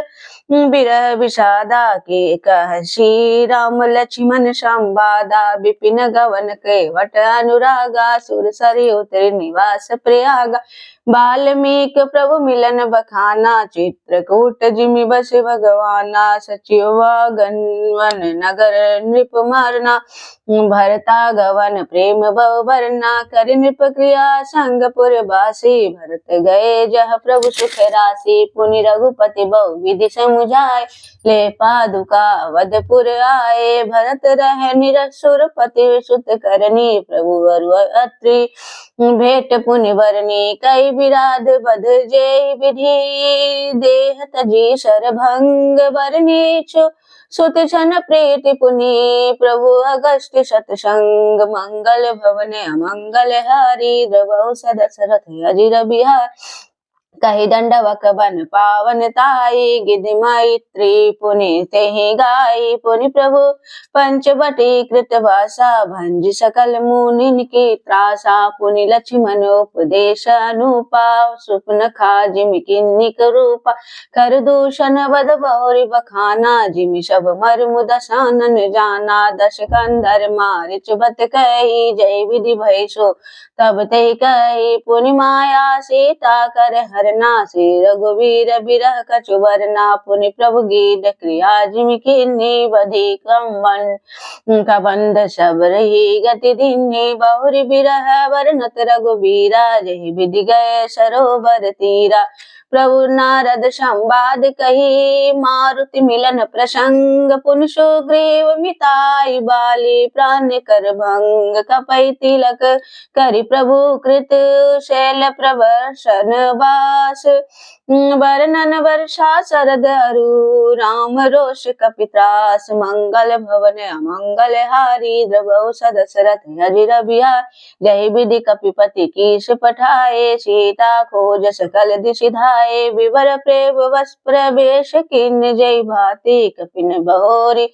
विरह विषादा के कहसी राम लक्ष्मण संवादा विपिन गवन केवट अनुरागा सुर सरि उतर निवास प्रयागा वाल्मीकि प्रभु मिलन बखाना चित्रकूट जिमि बस भगवाना सचिव गणवन नगर नृप मारना भरता गवन प्रेम भव भरना कर नृप क्रिया संगपुर बासी भरत गए जह प्रभु सुख राशि पुनि रघुपति बहु विधि समुझाए ले पादुका अवधपुर आए भरत रह निरसुर पति सुत करनी प्रभु अरु अत्रि भेंट पुनि बरनी कई विराध बध जय विधि देह तजी शर भंग बरनी सुत छन प्रीति पुनि प्रभु अगस्त सतसंग मंगल भवन अमंगल हारी द्रवहु दशरथ अजिर बिहार कही दंडवक बन पावन ताई गिद्धि मैत्री पुनि तेहि गाई पुनि प्रभु पंचवटी कृत भाषा भंज सकल मुनि की त्रासा पुनि लक्ष्मण उपदेश अनुपा सुपन खा जिमि किन्निक रूपा कर दूषण वद बहुरी बखाना जिमि सब मर्मु दशानन जाना दश कंधर मारिच बत कही जय विधि भैसो तब ते कही पुनि माया सीता कर हरना से रघुवीर बिरह कछु वरना पुनि प्रभु गीत क्रिया जिमि किन्नी बधी कम्बन कबंध सब रही गति दिन्नी बहुरी बिरह वर्णत रघुवीरा जहि विधि गए सरोवर तीरा प्रभु नारद संवाद कही मारुति मिलन प्रसंग पुनि सुग्रीव मिताई बाली प्राण कर भंग कपई तिलक करि प्रभु कृत शैल प्रवर्षन वास वर्णन वर्षा शरद अरु राम रोष कपित्रास मंगल भवन अमंगल हारी द्रवहु दशरथ अजिर बिहार जय विधि कपिपति कीश पठाए सीता खोज सकल दिशि धाये विवर प्रेम वस प्रवेश किन जय भाति कपिन बहोरी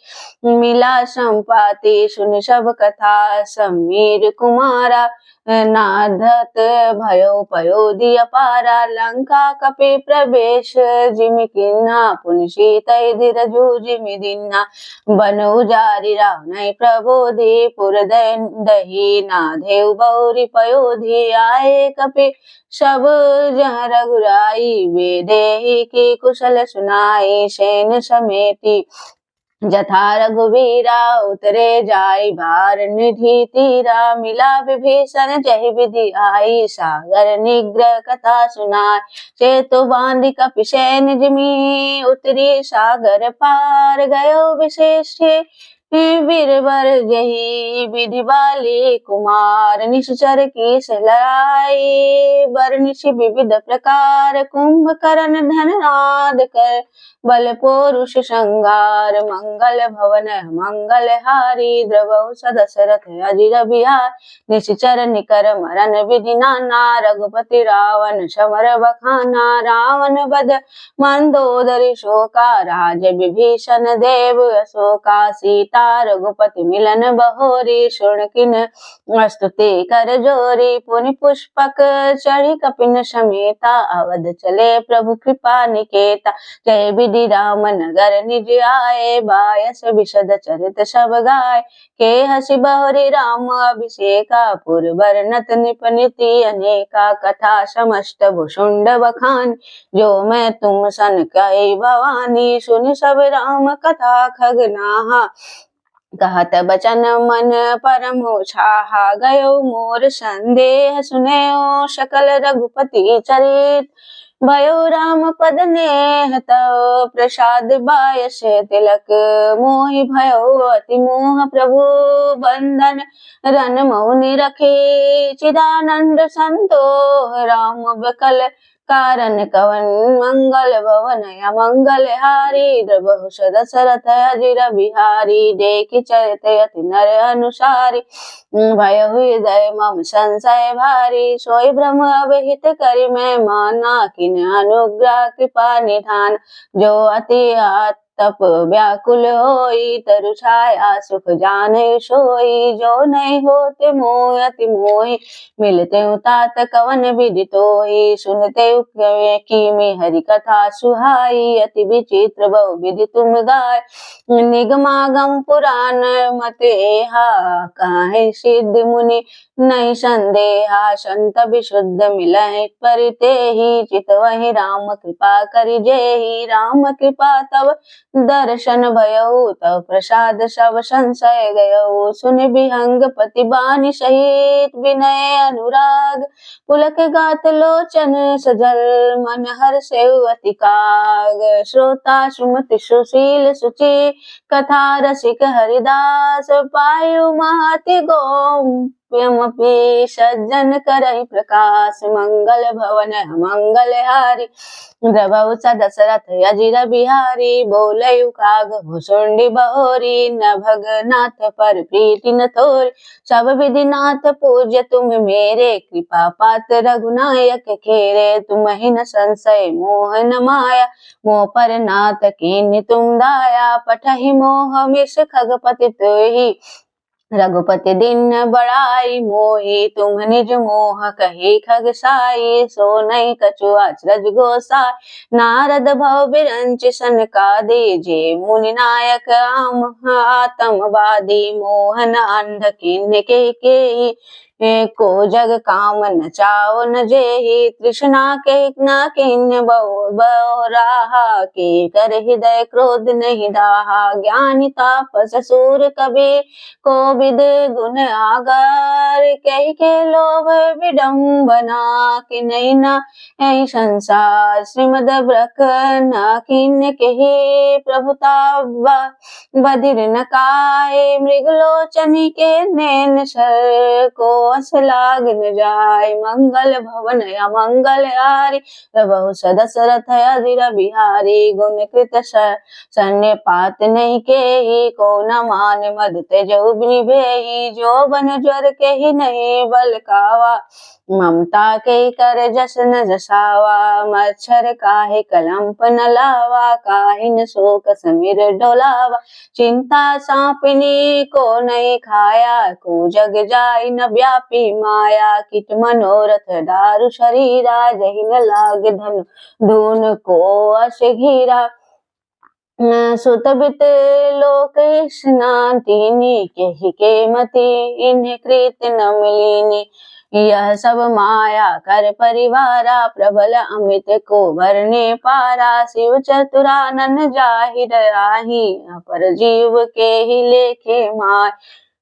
मिला संपाति सुन सब कथा समीर कुमारा नाधत भयो पयोधि अपारा लंका कपि प्रवेश जिमि किन्हा पुनि सीतै धीरजु जिमि दिन्हा बन उजारि रावण प्रबोधि पुर दही नाधेउ बहुरी पयोधि आए कपि सब जहाँ रघुराई वे देहि की कुशल सुनाई सैन समेति जथा रघुवीरा उतरे जाई भार निधि तीरा मिला विभीषण जहि विधि आई सागर निग्रह कथा सुनाय चेतु बांधि कपिसैन जिमि उतरी सागर पार गयो विशेष वीरवर जही विधि बाली कुमार निश्चर की सलाई वर्णिश विविध प्रकार कुंभकर्ण धनराद कर बल पुरुष श्रृंगार मंगल भवन मंगल हारी द्रवहु दशरथ अजिर बिहार निश्चर निकर मरन विधि नाना रघुपति रावण समर बखाना रावण वध मंदोदरी शोका राज विभीषण देव अशोका सीता रघुपति मिलन बहोरी सुन किन स्तुति कर जोरी पुनि पुष्पक चढ़ी कपिन समेता अवध चले प्रभु कृपा निकेता जय विधि राम नगर निज आए बायस विशद चरित सब गाय के हसी बहोरी राम अभिषेका पुर वर्णत निपनिति अनेका कथा समस्त भुषुंड बखान जो मैं तुम सन कही भवानी सुन सब राम कथा खगनाहा कहत बचन मन परम छाहा गयो मोर संदेह सुनेओ सकल रघुपति चरित भयो राम पद नेह तव प्रसाद बायस तिलक मोहि भयो अति मोह प्रभु बंधन रन मौनि रखे चिदानंद संतोष राम बकल कारण कवन मंगल भवन अमंगल हारी द्रवहु दशरथ अजिर बिहारी देखि चरित अति नर अनुसारी भयउ हृदय मम संशय भारी सोई भ्रम अवहित करि मैं माना किन अनुग्रह कृपा निधान जो अति तप व्याकुल होई, तरु छाया सुख जाने सोई, जो नहीं होते मोह अति मोहि, मिलते तात कवन विधि तोहि, सुनते कीमी हरि कथा सुहाई, अति विचित्र बहु विधि तुम गाय, निगमागम पुराण मत एहा, काहे सिद्ध मुनि नहीं संदेहा, संत विशुद्ध मिलहि परितेहि, चितवहि राम कृपा करि जेहि, राम कृपा तब दर्शन भयउ, तब प्रसाद सब संशय गयउ, सुन विहंग पति बानी सहित, विनय अनुराग पुलक गात लोचन सजल, मन हर्षेउ अति काग, श्रोता सुमति सुशील सुचि, कथा रसिक हरिदास, पायु महति गोप्यमपि, सज्जन करहि प्रकाश, मंगल भवन मंगल हारी, द्रवहु दशरथ अजिर बिहारी, बोलयु काग भुसुंडी बहोरी, न भगनाथ पर प्रीति न तोरी, सब विधि नाथ पूज्य तुम मेरे, कृपा पात्र रघुनायक खेरे, तुम ही न संशय मोह न माया, मोह पर नाथ कीन्ही तुम दाया, पठहि मोह मिष खगपति तुहि, रघुपति दीन बड़ाई मोहि, तुम निज मोह कही खगसाई, सो नहीं कछु अचरज गोसाई, नारद भव बिरंच सनकादि, जे मुनि नायक आतमवादी, मोहन अंध किन्ह के को जग काम न चाओ न जेहि, तृष्णा के न किन्ह बहु राहा, के कर हृदय क्रोध नहीं दाहा, ज्ञानी तापस सूर कबीर, कोविद गुण आगर, कहि के लोभ विडम्बना, कि नहीं न ऐ संसार श्रीमद ब्रख, न किन्ह केहि प्रभुता बधिर न काय, मृगलोचनी के नैन सर को अस लाग न जाय, मंगल भवन अमंगल हारी, प्रभु दशरथ अजिर बिहारी, गुण कृत सन्य पात नहीं केहि, को न मान मद तेजउ निभेहि, जो बन ज्वर केहि नहीं बल कावा, ममता के कर जस न जसावा, मच्छर काहे कलंप न लावा, काहि न शोक समीर डोलावा, चिंता सांपिनी को नहीं खाया, को जग जाय न व्यापी माया, किट मनोरथ दारु शरीरा, जहि न लाग धन धून को अस घीरा, सुतबित लोक स्नातिनी, केहि के मति इन्हें कृत न मिलीनी, यह सब माया कर परिवारा, प्रबल अमित को भरने पारा, शिव चतुरानन जाहिर आही, अपर जीव के ही लेखे माय,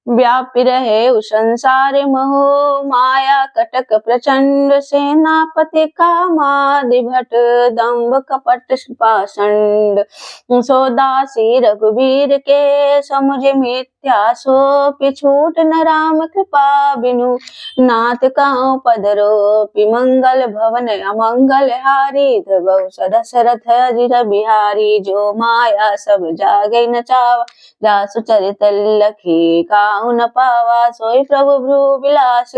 व्यापी रहे संसार मोह, माया कटक प्रचंड, सेनापति कामादि भट, दंभ कपट पाषंड, सोदासी रघुवीर के, समुझ मिथ्या सो पिछूट न राम कृपा बिनु, नाथ कहूँ पद रोपि, मंगल भवन अमंगल हारी, द्रवहु दशरथ अजिर बिहारी, जो माया सब जागै न चावा, जासु चरित लखी काहू न पावा, सोई प्रभु भ्रू विलास,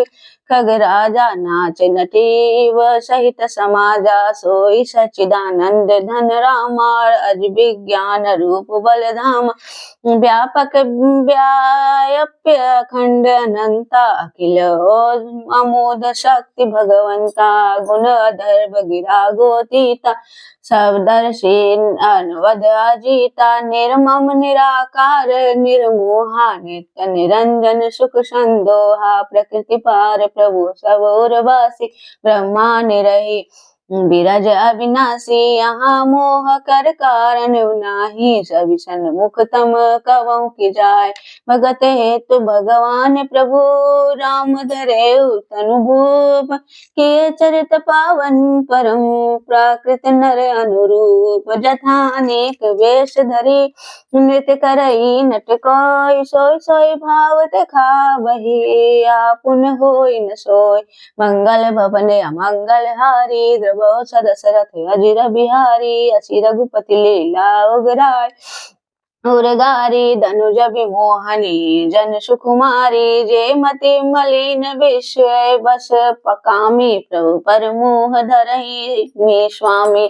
खग राजा नाच नटीव सहित समाजा, सोई सच्चिदानंद धन रामा, अज विज्ञान रूप बल धाम, व्यापक व्याप्य अखंड अनंता, अखिल अमोद शक्ति भगवंता, गुण अधर्व गिरा गोतीता, सबदर्शी अनवद अजीता, निर्मम निराकार निर्मोहा, नित्य निरंजन सुख संदोहा, प्रकृति पार प्रभु सब उर्वासी, ब्रह्मा निरही बिरज अविनाशी, यहाँ मोह कर कारण नाही, सभी सन्मुख तम कवं की जाय, भगत हेतु भगवान प्रभु, राम धरेउ तनु भूप, किए चरित पावन परम, प्राकृत नर अनुरूप, जथा अनेक वेश धरी, नृत्य करई नट कोय, सोय सोय भाव देखावहि, आपुन होय न सोय, मंगल भवन अमंगल हारी, द्रवहु दशरथ अजिर बिहारी, असी रघुपति लीला उगराय, उरगारी धनुज विमोहनी जन सुकुमारी, जे मति मलिन विषय बस पकामी, प्रभु पर मोह धरहि में स्वामी,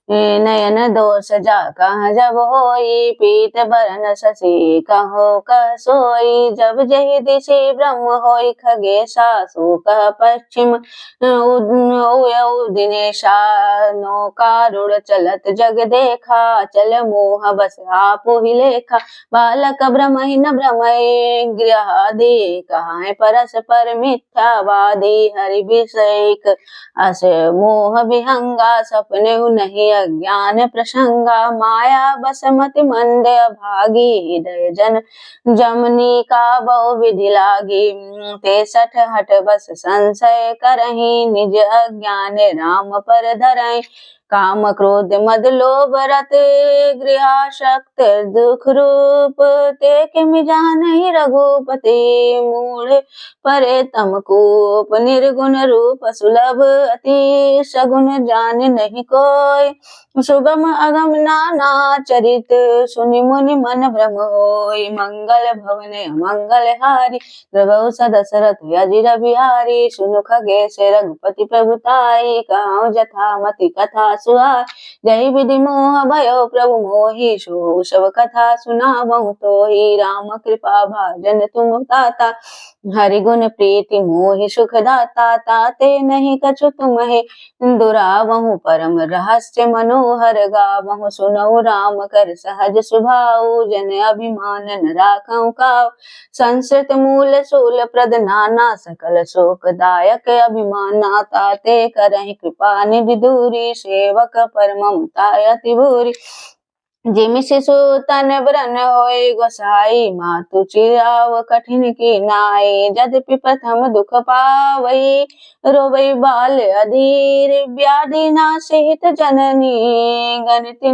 नयन दोष जा कहाँ जब होई, पीत बरन शशि कहो कह सोई। जब जहि दिशि ब्रह्म होई खगेशा, सो कह पश्चिम उयऊ दिनेशा। नौकारूढ़ चलत जग देखा, चल मोह बस आपु ही लेखा। बालक भ्रमहि न भ्रमहि गृहादि, कहाँ परस्पर मिथ्यावादी। हरि विषयक अस मोह विहंगा, सपने नहीं अज्ञान प्रसंगा। माया बसमति मंद अभागी, हृदय जन जमनी का बहु विधि लागी। ते सठ हट बस संशय करही, निज अज्ञान राम पर धरहि। काम क्रोध मद लोभ रत गृहाशक्त, दुख रूप ते किम जानहि रघुपति। मूढ़ परे तम कूप, निर्गुण रूप सुलभ अति। सगुन जान नहीं कोय, सुगम अगम नाना चरित। सुनि मुनि मन भ्रम होय, मंगल भवन मंगल हारी। प्रभु दशरथ अजिर बिहारी, सुनु खगेश रघुपति प्रभुताई। कहउँ जथा मति कथा सुहाई, जय विधि मोह भयो प्रभु मोहि। सो सब कथा सुनावहु तोहि, राम कृपा भाजन तुम ताता। हरि गुण प्रीति मोहि सुख दाता, ताते नहीं कछु तुम्हें दुरावहु। परम रहस्य मनोहर गावहु, सुनहु राम कर सहज सुभाऊ। जन अभिमान न राखहु काऊ, संस्कृत मूल सूल प्रद नाना। सकल शोकदायक अभिमाना, ताते करहि कृपा निधि दूरी। सेवक पर ममता अति भूरी, जिमि शिशु तन बरन होय गोसाई। मातु चिराव कठिन की नाई, यद्यपि प्रथम दुख पावई। रोवई बाल अधीर, व्याधि नाशित जननी। गणति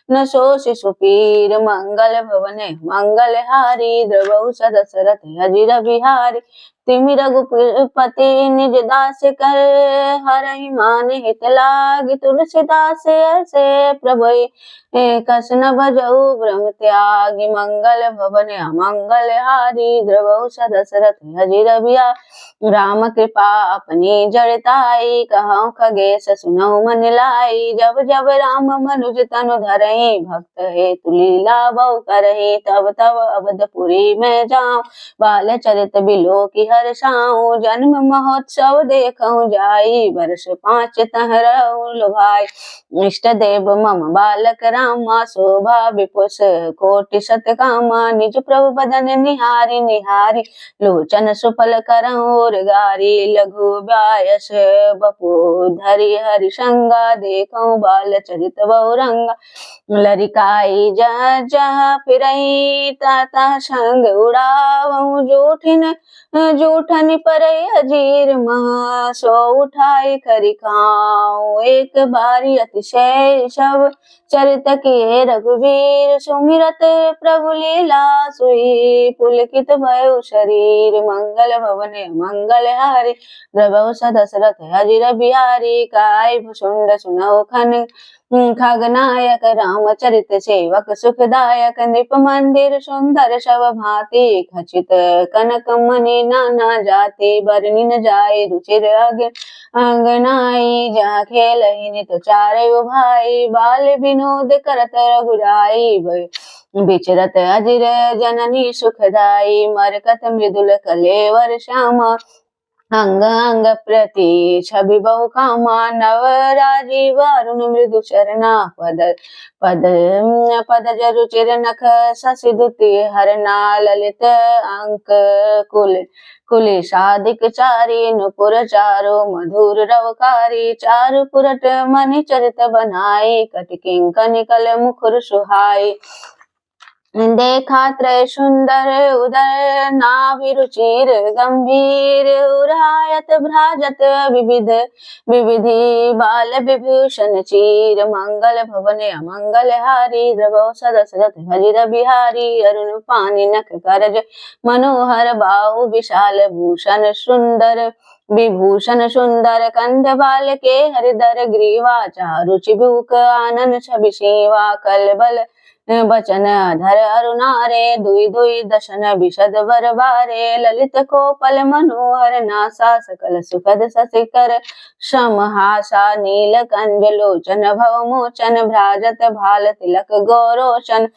न सो शिशु पीर, मंगल भवन मंगल हारी। द्रवहु दशरथ अजिर बिहारी, तिमि रघुपति निज दास कर। हरहि मान हित लागी, तुलसीदास ऐसे प्रभु। कस न भजऊ ब्रह्म त्यागी, मंगल भवन अमंगल हारी। द्रवहु दशरथ अजिर बिहारी, राम कृपा अपनी जड़ताई। कहउँ खगेश सुनहु मन लाई, जब जब राम मनुज तनु धरहि। भक्त हेतु लीला बहु करहि, तब तब अवधपुरी में जाऊँ। बाल चरित बिलो की हर साऊं, जन्म महोत्सव देखऊँ जाई। वर्ष 5 तह रहूँ लुभाई, इष्ट देव मम बालक रामा। शोभा विपुष कोटि सतकामा, निज प्रभु बदन निहारी निहारी। लोचन सुफल करऊँ और गारी, लघु व्यायस बपु धरि हरि संगा। देखऊँ बाल चरित बहुरंगा, लरिकाई जहाँ जहाँ फिरई। तहाँ संग उड़ावऊँ जूठन परई अजीर महा। सो उठाई खरि खाऊँ, एक बारी अतिशय सब चरित किए रघुवीर। सुमिरत प्रभु लीला सोई, पुलकित भयो शरीर। मंगल भवन मंगल हारी, द्रवहु दशरथ अजिर बिहारी। काय भुसुंड सुनहु खगनायक, रामचरित सेवक सुखदायक। नृप मंदिर सुंदर सब भांति, खचित कनक मणि नाना जाति। बरनि न जाय रुचिर अंगनाई, जहाँ खेलहि नित चारउ भाई। बाल विनोद करत रघुराई, विचरत अजिर जननी सुखदाई। मरकत मृदुल कलेवर श्यामा, अंग अंग प्रति छवि बहु कामा। नव राजीव अरुण मृदु चरना, पद जरुचिर नख शशि दुति हरना। ललित अंक कुलिशादिक चारी, नुपुर चारु मधुर रवकारी। चारु पुरट मणि चरित बनाई, कटि किंकनि कल मुखुर सुहाई। देखा त्रय सुंदर उदर, नाभि रुचिर गंभीर। उरायत भ्राजत विविधि, बाल विभूषण चीर। मंगल भवन अमंगल हारी, द्रवहु दशरथ अजिर बिहारी। अरुण पानि नख करज मनोहर, बाहु विशाल भूषण सुंदर। विभूषण सुंदर कंध बाल के हरिदर ग्रीवा। चारु चिबुक आनन छवि सेवा, कलबल बचन धर अरुणारे दुई दुई दशन विशद बरबारे ललित कोपल मनोहर नासा सकल सुखद ससिकर श्रम हासा नील कंज लोचन भव मोचन भ्राजत भाल तिलक गौरोचन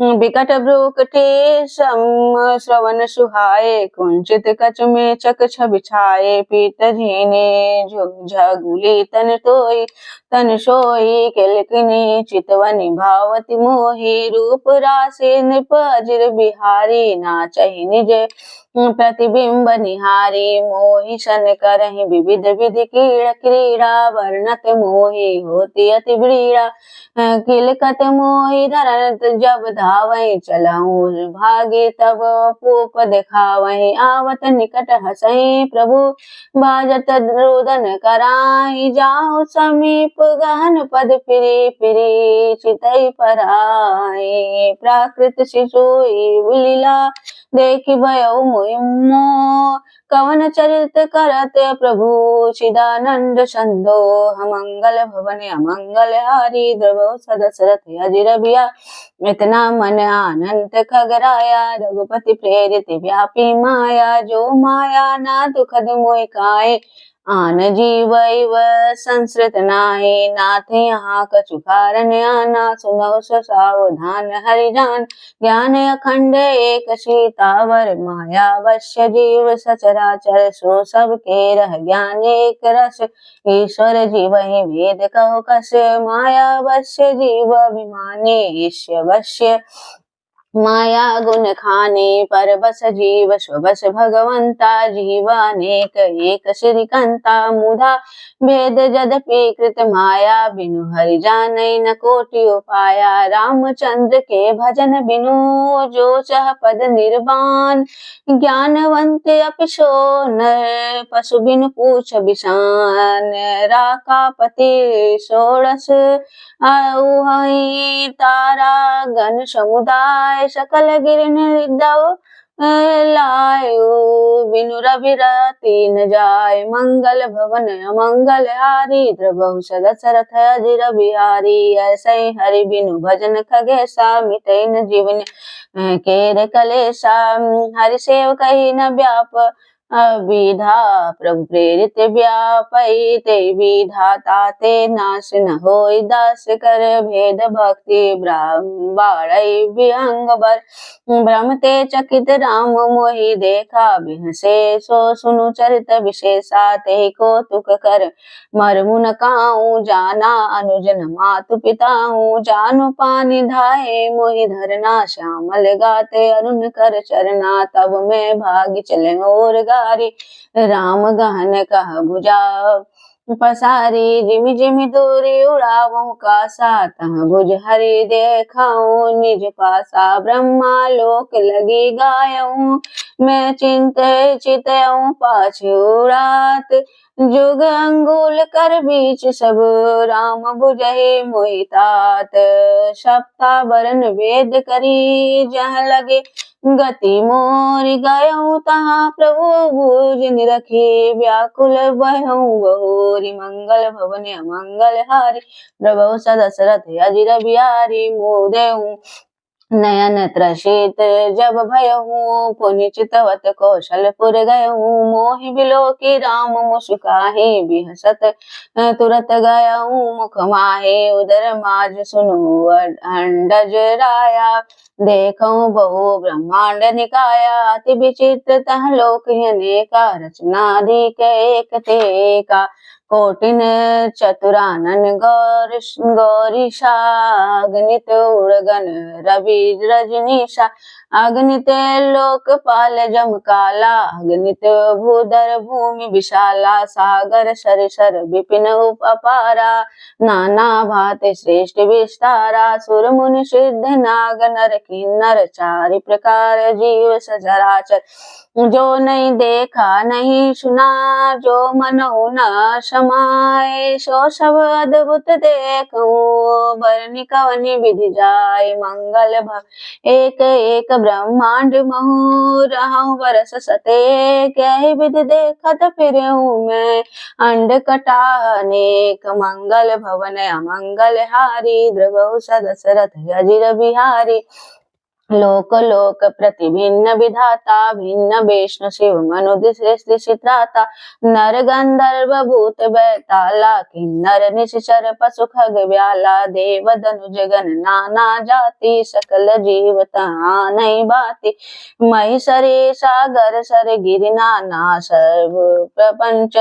विकट ब्रूकटे श्रवण सुहाए कुंचित कच में चक छवि छाए पीत झीने झगुली तन सोई किलकिनी चितवनि भावति मोहि रूप राशि नृप अजिर बिहारी नाचहि निज प्रतिबिंब निहारी मोहि सन करहि विविध विधि क्रीड़ा वर्णत मोहि होती अति ब्रीड़ा किलकत मोहि धरत जब धावहि चलऊं भागे तब पूप दिखावहि आवत निकट हसहि प्रभु भाजत रुदन कराहि जाओ समीप गहन पद फिरी फिरी चितई पराई प्राकृत शिशुई लीला देखि भयो मोह कवन चरित करत प्रभु चिदानंद संदो मंगल भवन अमंगल हारी द्रवो सदशरथ अजिर बिया इतना मन आनंद खगराया रघुपति प्रेरित व्यापी माया जो माया ना दुखद मोह काए आन जीव संस्कृत नाहि नाथ यहाँ कछु कारण आना सुनो सावधान हरिजान ज्ञान अखंड एक सीतावर माया वश्य जीव सचराचर सो सब के रह ज्ञान एक रस ईश्वर जीव ही भेद कहो कस माया वश्य जीव अभिमानी ईश्वर वश्य माया गुण खाने पर बस जीव स्वबस भगवंता जीवानेक एक श्रीकंता मुधा भेद जदपि कृत माया बिनु हरि जानै न कोटि उपाया रामचंद्र के भजन बिनु जो चह पद निर्वाण ज्ञानवंत अपि सो नर पशु बिनु पूछ बिशान राका पति षोड़श औहई तारा गण समुदाय सकल गिर निर्दव लायु बिनु रवि राति न जाय मंगल भवन अमंगल हारी द्रवहु सदशरथ अजिर बिहारी ऐसे हरि बिनु भजन खगेशा मिटै न जीवन केर कलेशा हरि सेव कही न व्याप विधा प्रभु प्रेरित व्यापई ते विधाता ते नाश न होई दास कर भेद भक्ति बाड़ई विहंग बर भ्रमते चकित राम मोहि देखा बिहसे सो सुनु चरित विशेषा ते कौतुक कर मरमु न काऊं जाना अनुजन मातु पिताऊं जानु पानी धाये मोहि धरना श्यामल गाते अरुण कर चरना तब मैं भागी चले और राम गहन कह भुजा पसारी जिमि जिमि दूरी उड़ावों का सातह भुज हरि देखाऊं निज पासा ब्रह्मा लोक लगी गायऊं मैं चितऊं पाछू रात जुग अंगुल कर बीच सब राम बुझहि मोहितात सप्ता बरन वेद करी जह लगे गति मोरि गयऊं तहाँ प्रभु भुज निरखी व्याकुल भयऊं बहुरी मंगल भवन अमंगल हारी प्रभु सदशरथ अजिर बिहारी मोदेऊं नयन त्रसित जब भयहूँ पुनि चितवत कौशलपुर गयहूँ मोहि बिलोकी राम मुस्काहि बिहसत तुरत गयहूँ मुख माहे उदर माज सुनु अंडज राया देखऊँ बहु ब्रह्मांड निकाया अति विचित्र तह लोक अनेका रचना अधिक एक तेका कोटिन चतुरानन गौरीशा अगणित उड़गन रवि रजनीशा अगणित लोकपाल जमकाला अगणित भूधर भूमि विशाला सागर सरिसर विपिन अपारा नाना भांति श्रेष्ठ विस्तारा सुर मुनि सिद्ध नाग नर किन्नर चारि प्रकार जीव सचराचर जो नहीं देखा नहीं सुना जो मनहु न समाये, सो सब अद्भुत देखूं, बरनि कवनि विधि जाय, मंगल भव एक एक ब्रह्मांड महु, रहूं बरस सते, क्या विधि देखत फिरूं मैं, अंड कटा अनेक, मंगल भवन अमंगल हारी, द्रवहु सदशरथ अजिर बिहारी, लोक लोक प्रति भिन्न विधाता, भिन्न विष्णु शिव मनु सृष्टि त्राता, नर गंधर्व भूत बैताला, किन्नर निश्चर पशु खग व्याला, देव धनुज गण नाना जाति, सकल जीव तहाँ नहीं बाती, महिषरी सागर सर गिरि नाना, सर्व प्रपंच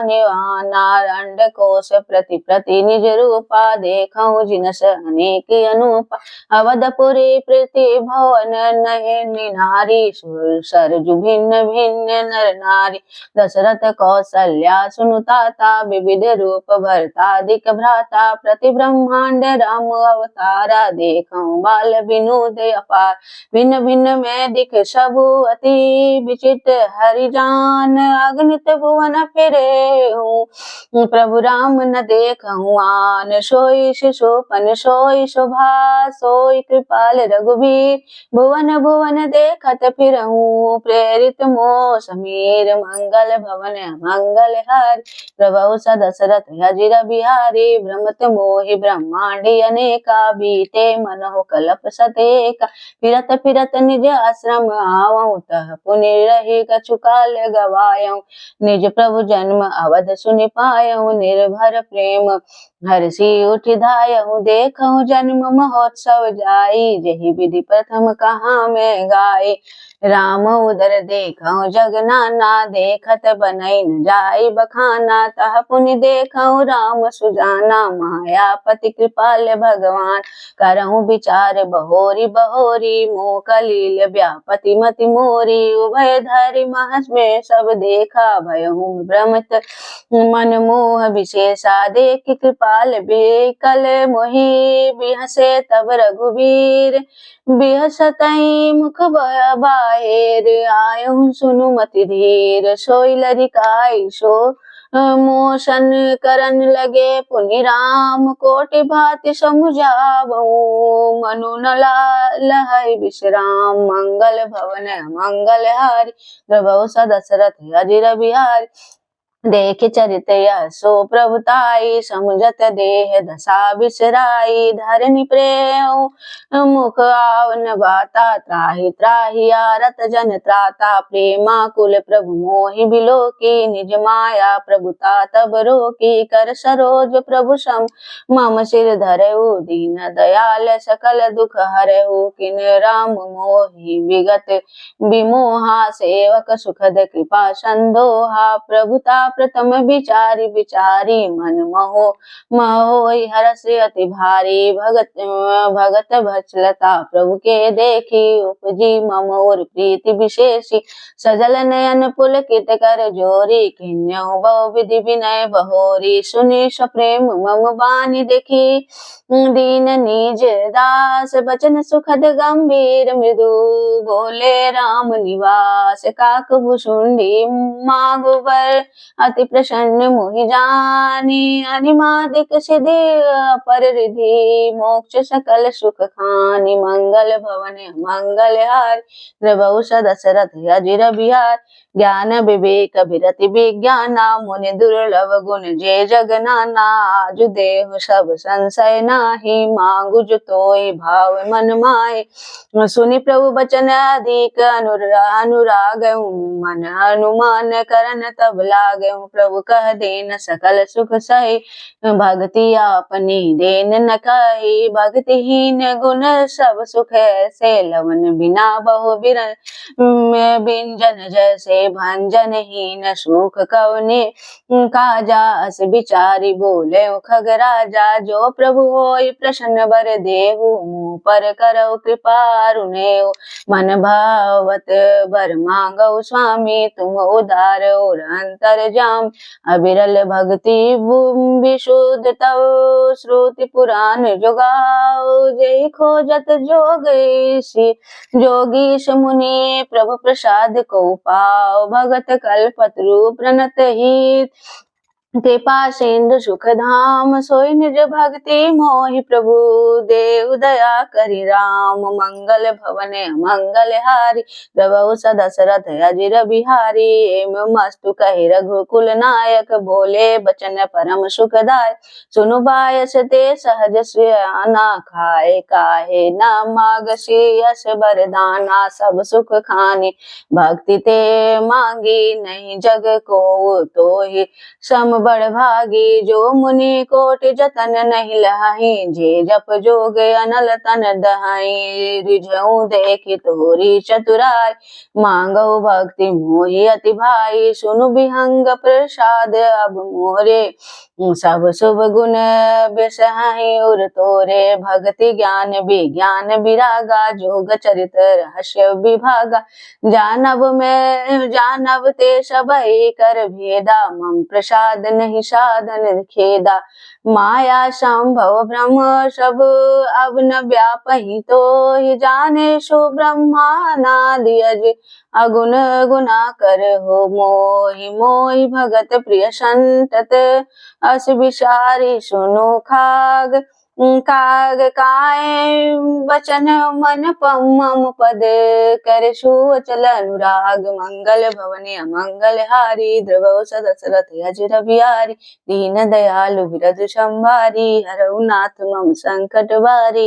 निवाना, अंड कोश प्रति प्रति निज रूपा, देखऊं जिनस अनेक अनूपा, अवधपुरी प्रीति भवन नयनि नारी, सुर सरजु भिन्न भिन्न नर नारी, दशरथ कौसल्या सुनुताता, विविध रूप भरतादिक भ्राता, प्रति ब्रह्मांड राम अवतारा, देखऊं बाल विनोद अपार, भिन्न भिन्न में दिख सबु अति विचित्र, हरि जान अगणित भुवन फिरे हूँ, प्रभु राम न देखऊं आन, सोई शिशुपन सोई शोभा, सोई कृपाल रघुबीर, भुवन भुवन देखत फिरहूँ, प्रेरित मोह समीर, मंगल भवन मंगल हारी, प्रभु सदशरथ अजिर बिहारी, भ्रमत मोहि ब्रह्मांडी अनेका, बीते मनहु कल्प सतेका, फिरत फिरत निज आश्रम आवऊं, तह पुनि रही कछु काल गवायऊं, निज प्रभु जन्म अवध सुनि पायऊं, निर्भर प्रेम हर्षि उठि धायऊं, देखऊं जन्म महोत्सव जाई, जहि विधि प्रथम कहाँ मैं गाई, राम उदर देखऊं जग नाना, देखत बनई न जाई बखाना, तह पुनि देखऊं राम सुजाना, मायापति कृपाल भगवान, करहूं विचार बहोरी बहोरी, मोह कलील व्यापति मति मोरी, उभय धरि महस में सब देखा, भयहूं भ्रमित मन मोह विशेषा, देख कृपाल बेकल मोहि, बिहसे तब रघुबीर, बिहसतई मुख बाहेर, आयहूं सुनु मति धीर, सोई लरिकाई सो मोशन करन लगे, पुनि राम कोटि भांति समुझावऊं, मनु न लहै विश्राम, मंगल भवन मंगल हारी, प्रभु सदशरथ अजिर बिहारी, देख चरित यशो प्रभुताई, समुझत देह दशा बिसराई, धरनी प्रेम मुख आवन बाता, त्राहि त्राहि आरत जन त्राता, प्रेमाकुल प्रभु मोहि बिलोकी, निज माया प्रभुता तब रोकी, कर सरोज प्रभु सम मम सिर धरऊ, दीन दयाल सकल दुख हरऊ, किन राम मोहि विगत विमोहा, सेवक सुखद कृपा संदोहा, प्रभुता प्रथम विचारी विचारी, मन मोहि हरष अति भारी, भगत भचलता प्रभु के देखी, उपजी मम और प्रीति विशेषी, सजल नयन पुलकित कर जोरी, किन्यहु बहु विधि विनय बहोरी, सुनि सप्रेम मम बानी देखी, दीन निज दास, बचन सुखद गंभीर मृदु, बोले राम निवास, काक भुसुंडी मागु बर, अति प्रसन्न मोहि जानी, अनिमादिक सिद्धि अपर रिधि, मोक्ष सकल सुख खानी, मंगल भवन मंगल हारी, प्रभु सदशरथ अजिर बिहारी, ज्ञान विवेक विरति विज्ञाना, मुनि दुर्लभ गुण जय जगनाना, आजु देहु सब संशय नाही, मांगु जो तोय भाव मन माय, सुनि प्रभु बचन अधिक अनुराग, मन अनुमान करन तब लागऊं, प्रभु कह देन सकल सुख सही, भक्ति आपनी देन न कही, भक्तिहीन गुण सब सुख से, लवन बिना बहु बिंजन जैसे, भंजनहीन सुख कवने काजा, अस बिचारी बोले खग राजा, जो प्रभु होय प्रसन्न बर देहु, मुँह पर करौ कृपा रुनेउ, मन भावत बर मांगौ स्वामी, तुम उदार और अंतर जाम, अविरल भक्ति विशुद्ध तव, श्रुति पुराण जोगाओ, जय खोजत जोगीसी, जोगीश मुनि प्रभु प्रसाद को पाओ, भगत कल्पतरु प्रणत हित, कृपा सिंधु सुख धाम सोई निज भक्ति मोहि प्रभु देव दया करि राम मंगल भवन मंगल हारी प्रभु सदशरथ अजिर बिहारी एम मस्तु कहि रघुकुल नायक बोले बचन परम सुखदाय सुनु बायस ते सहज श्रियाना खाए काहे न मागसी यस बरदाना सब सुख खानी भक्ति ते मांगी नहीं जग को तोहि सम बड़ भागी जो मुनि कोटि जतन नहीं लहाई जे जप जोग अनल तन दहाई रिझऊ देखि तोरी चतुराई मांगो भक्ति मोहि अति भाई सुनु विहंग प्रसाद अब मोरे सब शुभ गुण बेसहाई उर तोरे भक्ति ज्ञान विज्ञान विरागा जोग चरित रहस्य विभागा जानब ते सबई कर भेदा मम प्रसाद नहीं साधन खेदा माया संभव ब्रह्म सब अब न व्यापहि तो ही जाने सो ब्रह्मानादि अज अगुण गुना कर हो मोहि मोहि भगत प्रिय संतत अस विचारी सुनु खाग काग काए वचन मन मम पद कर सुअचल अनुराग मंगल भवन अमंगल हारी द्रवौ सदशरथ अजिर बिहारी दीन दयालु बिरधु संभारी हरऊ नाथ मम संकट बारी।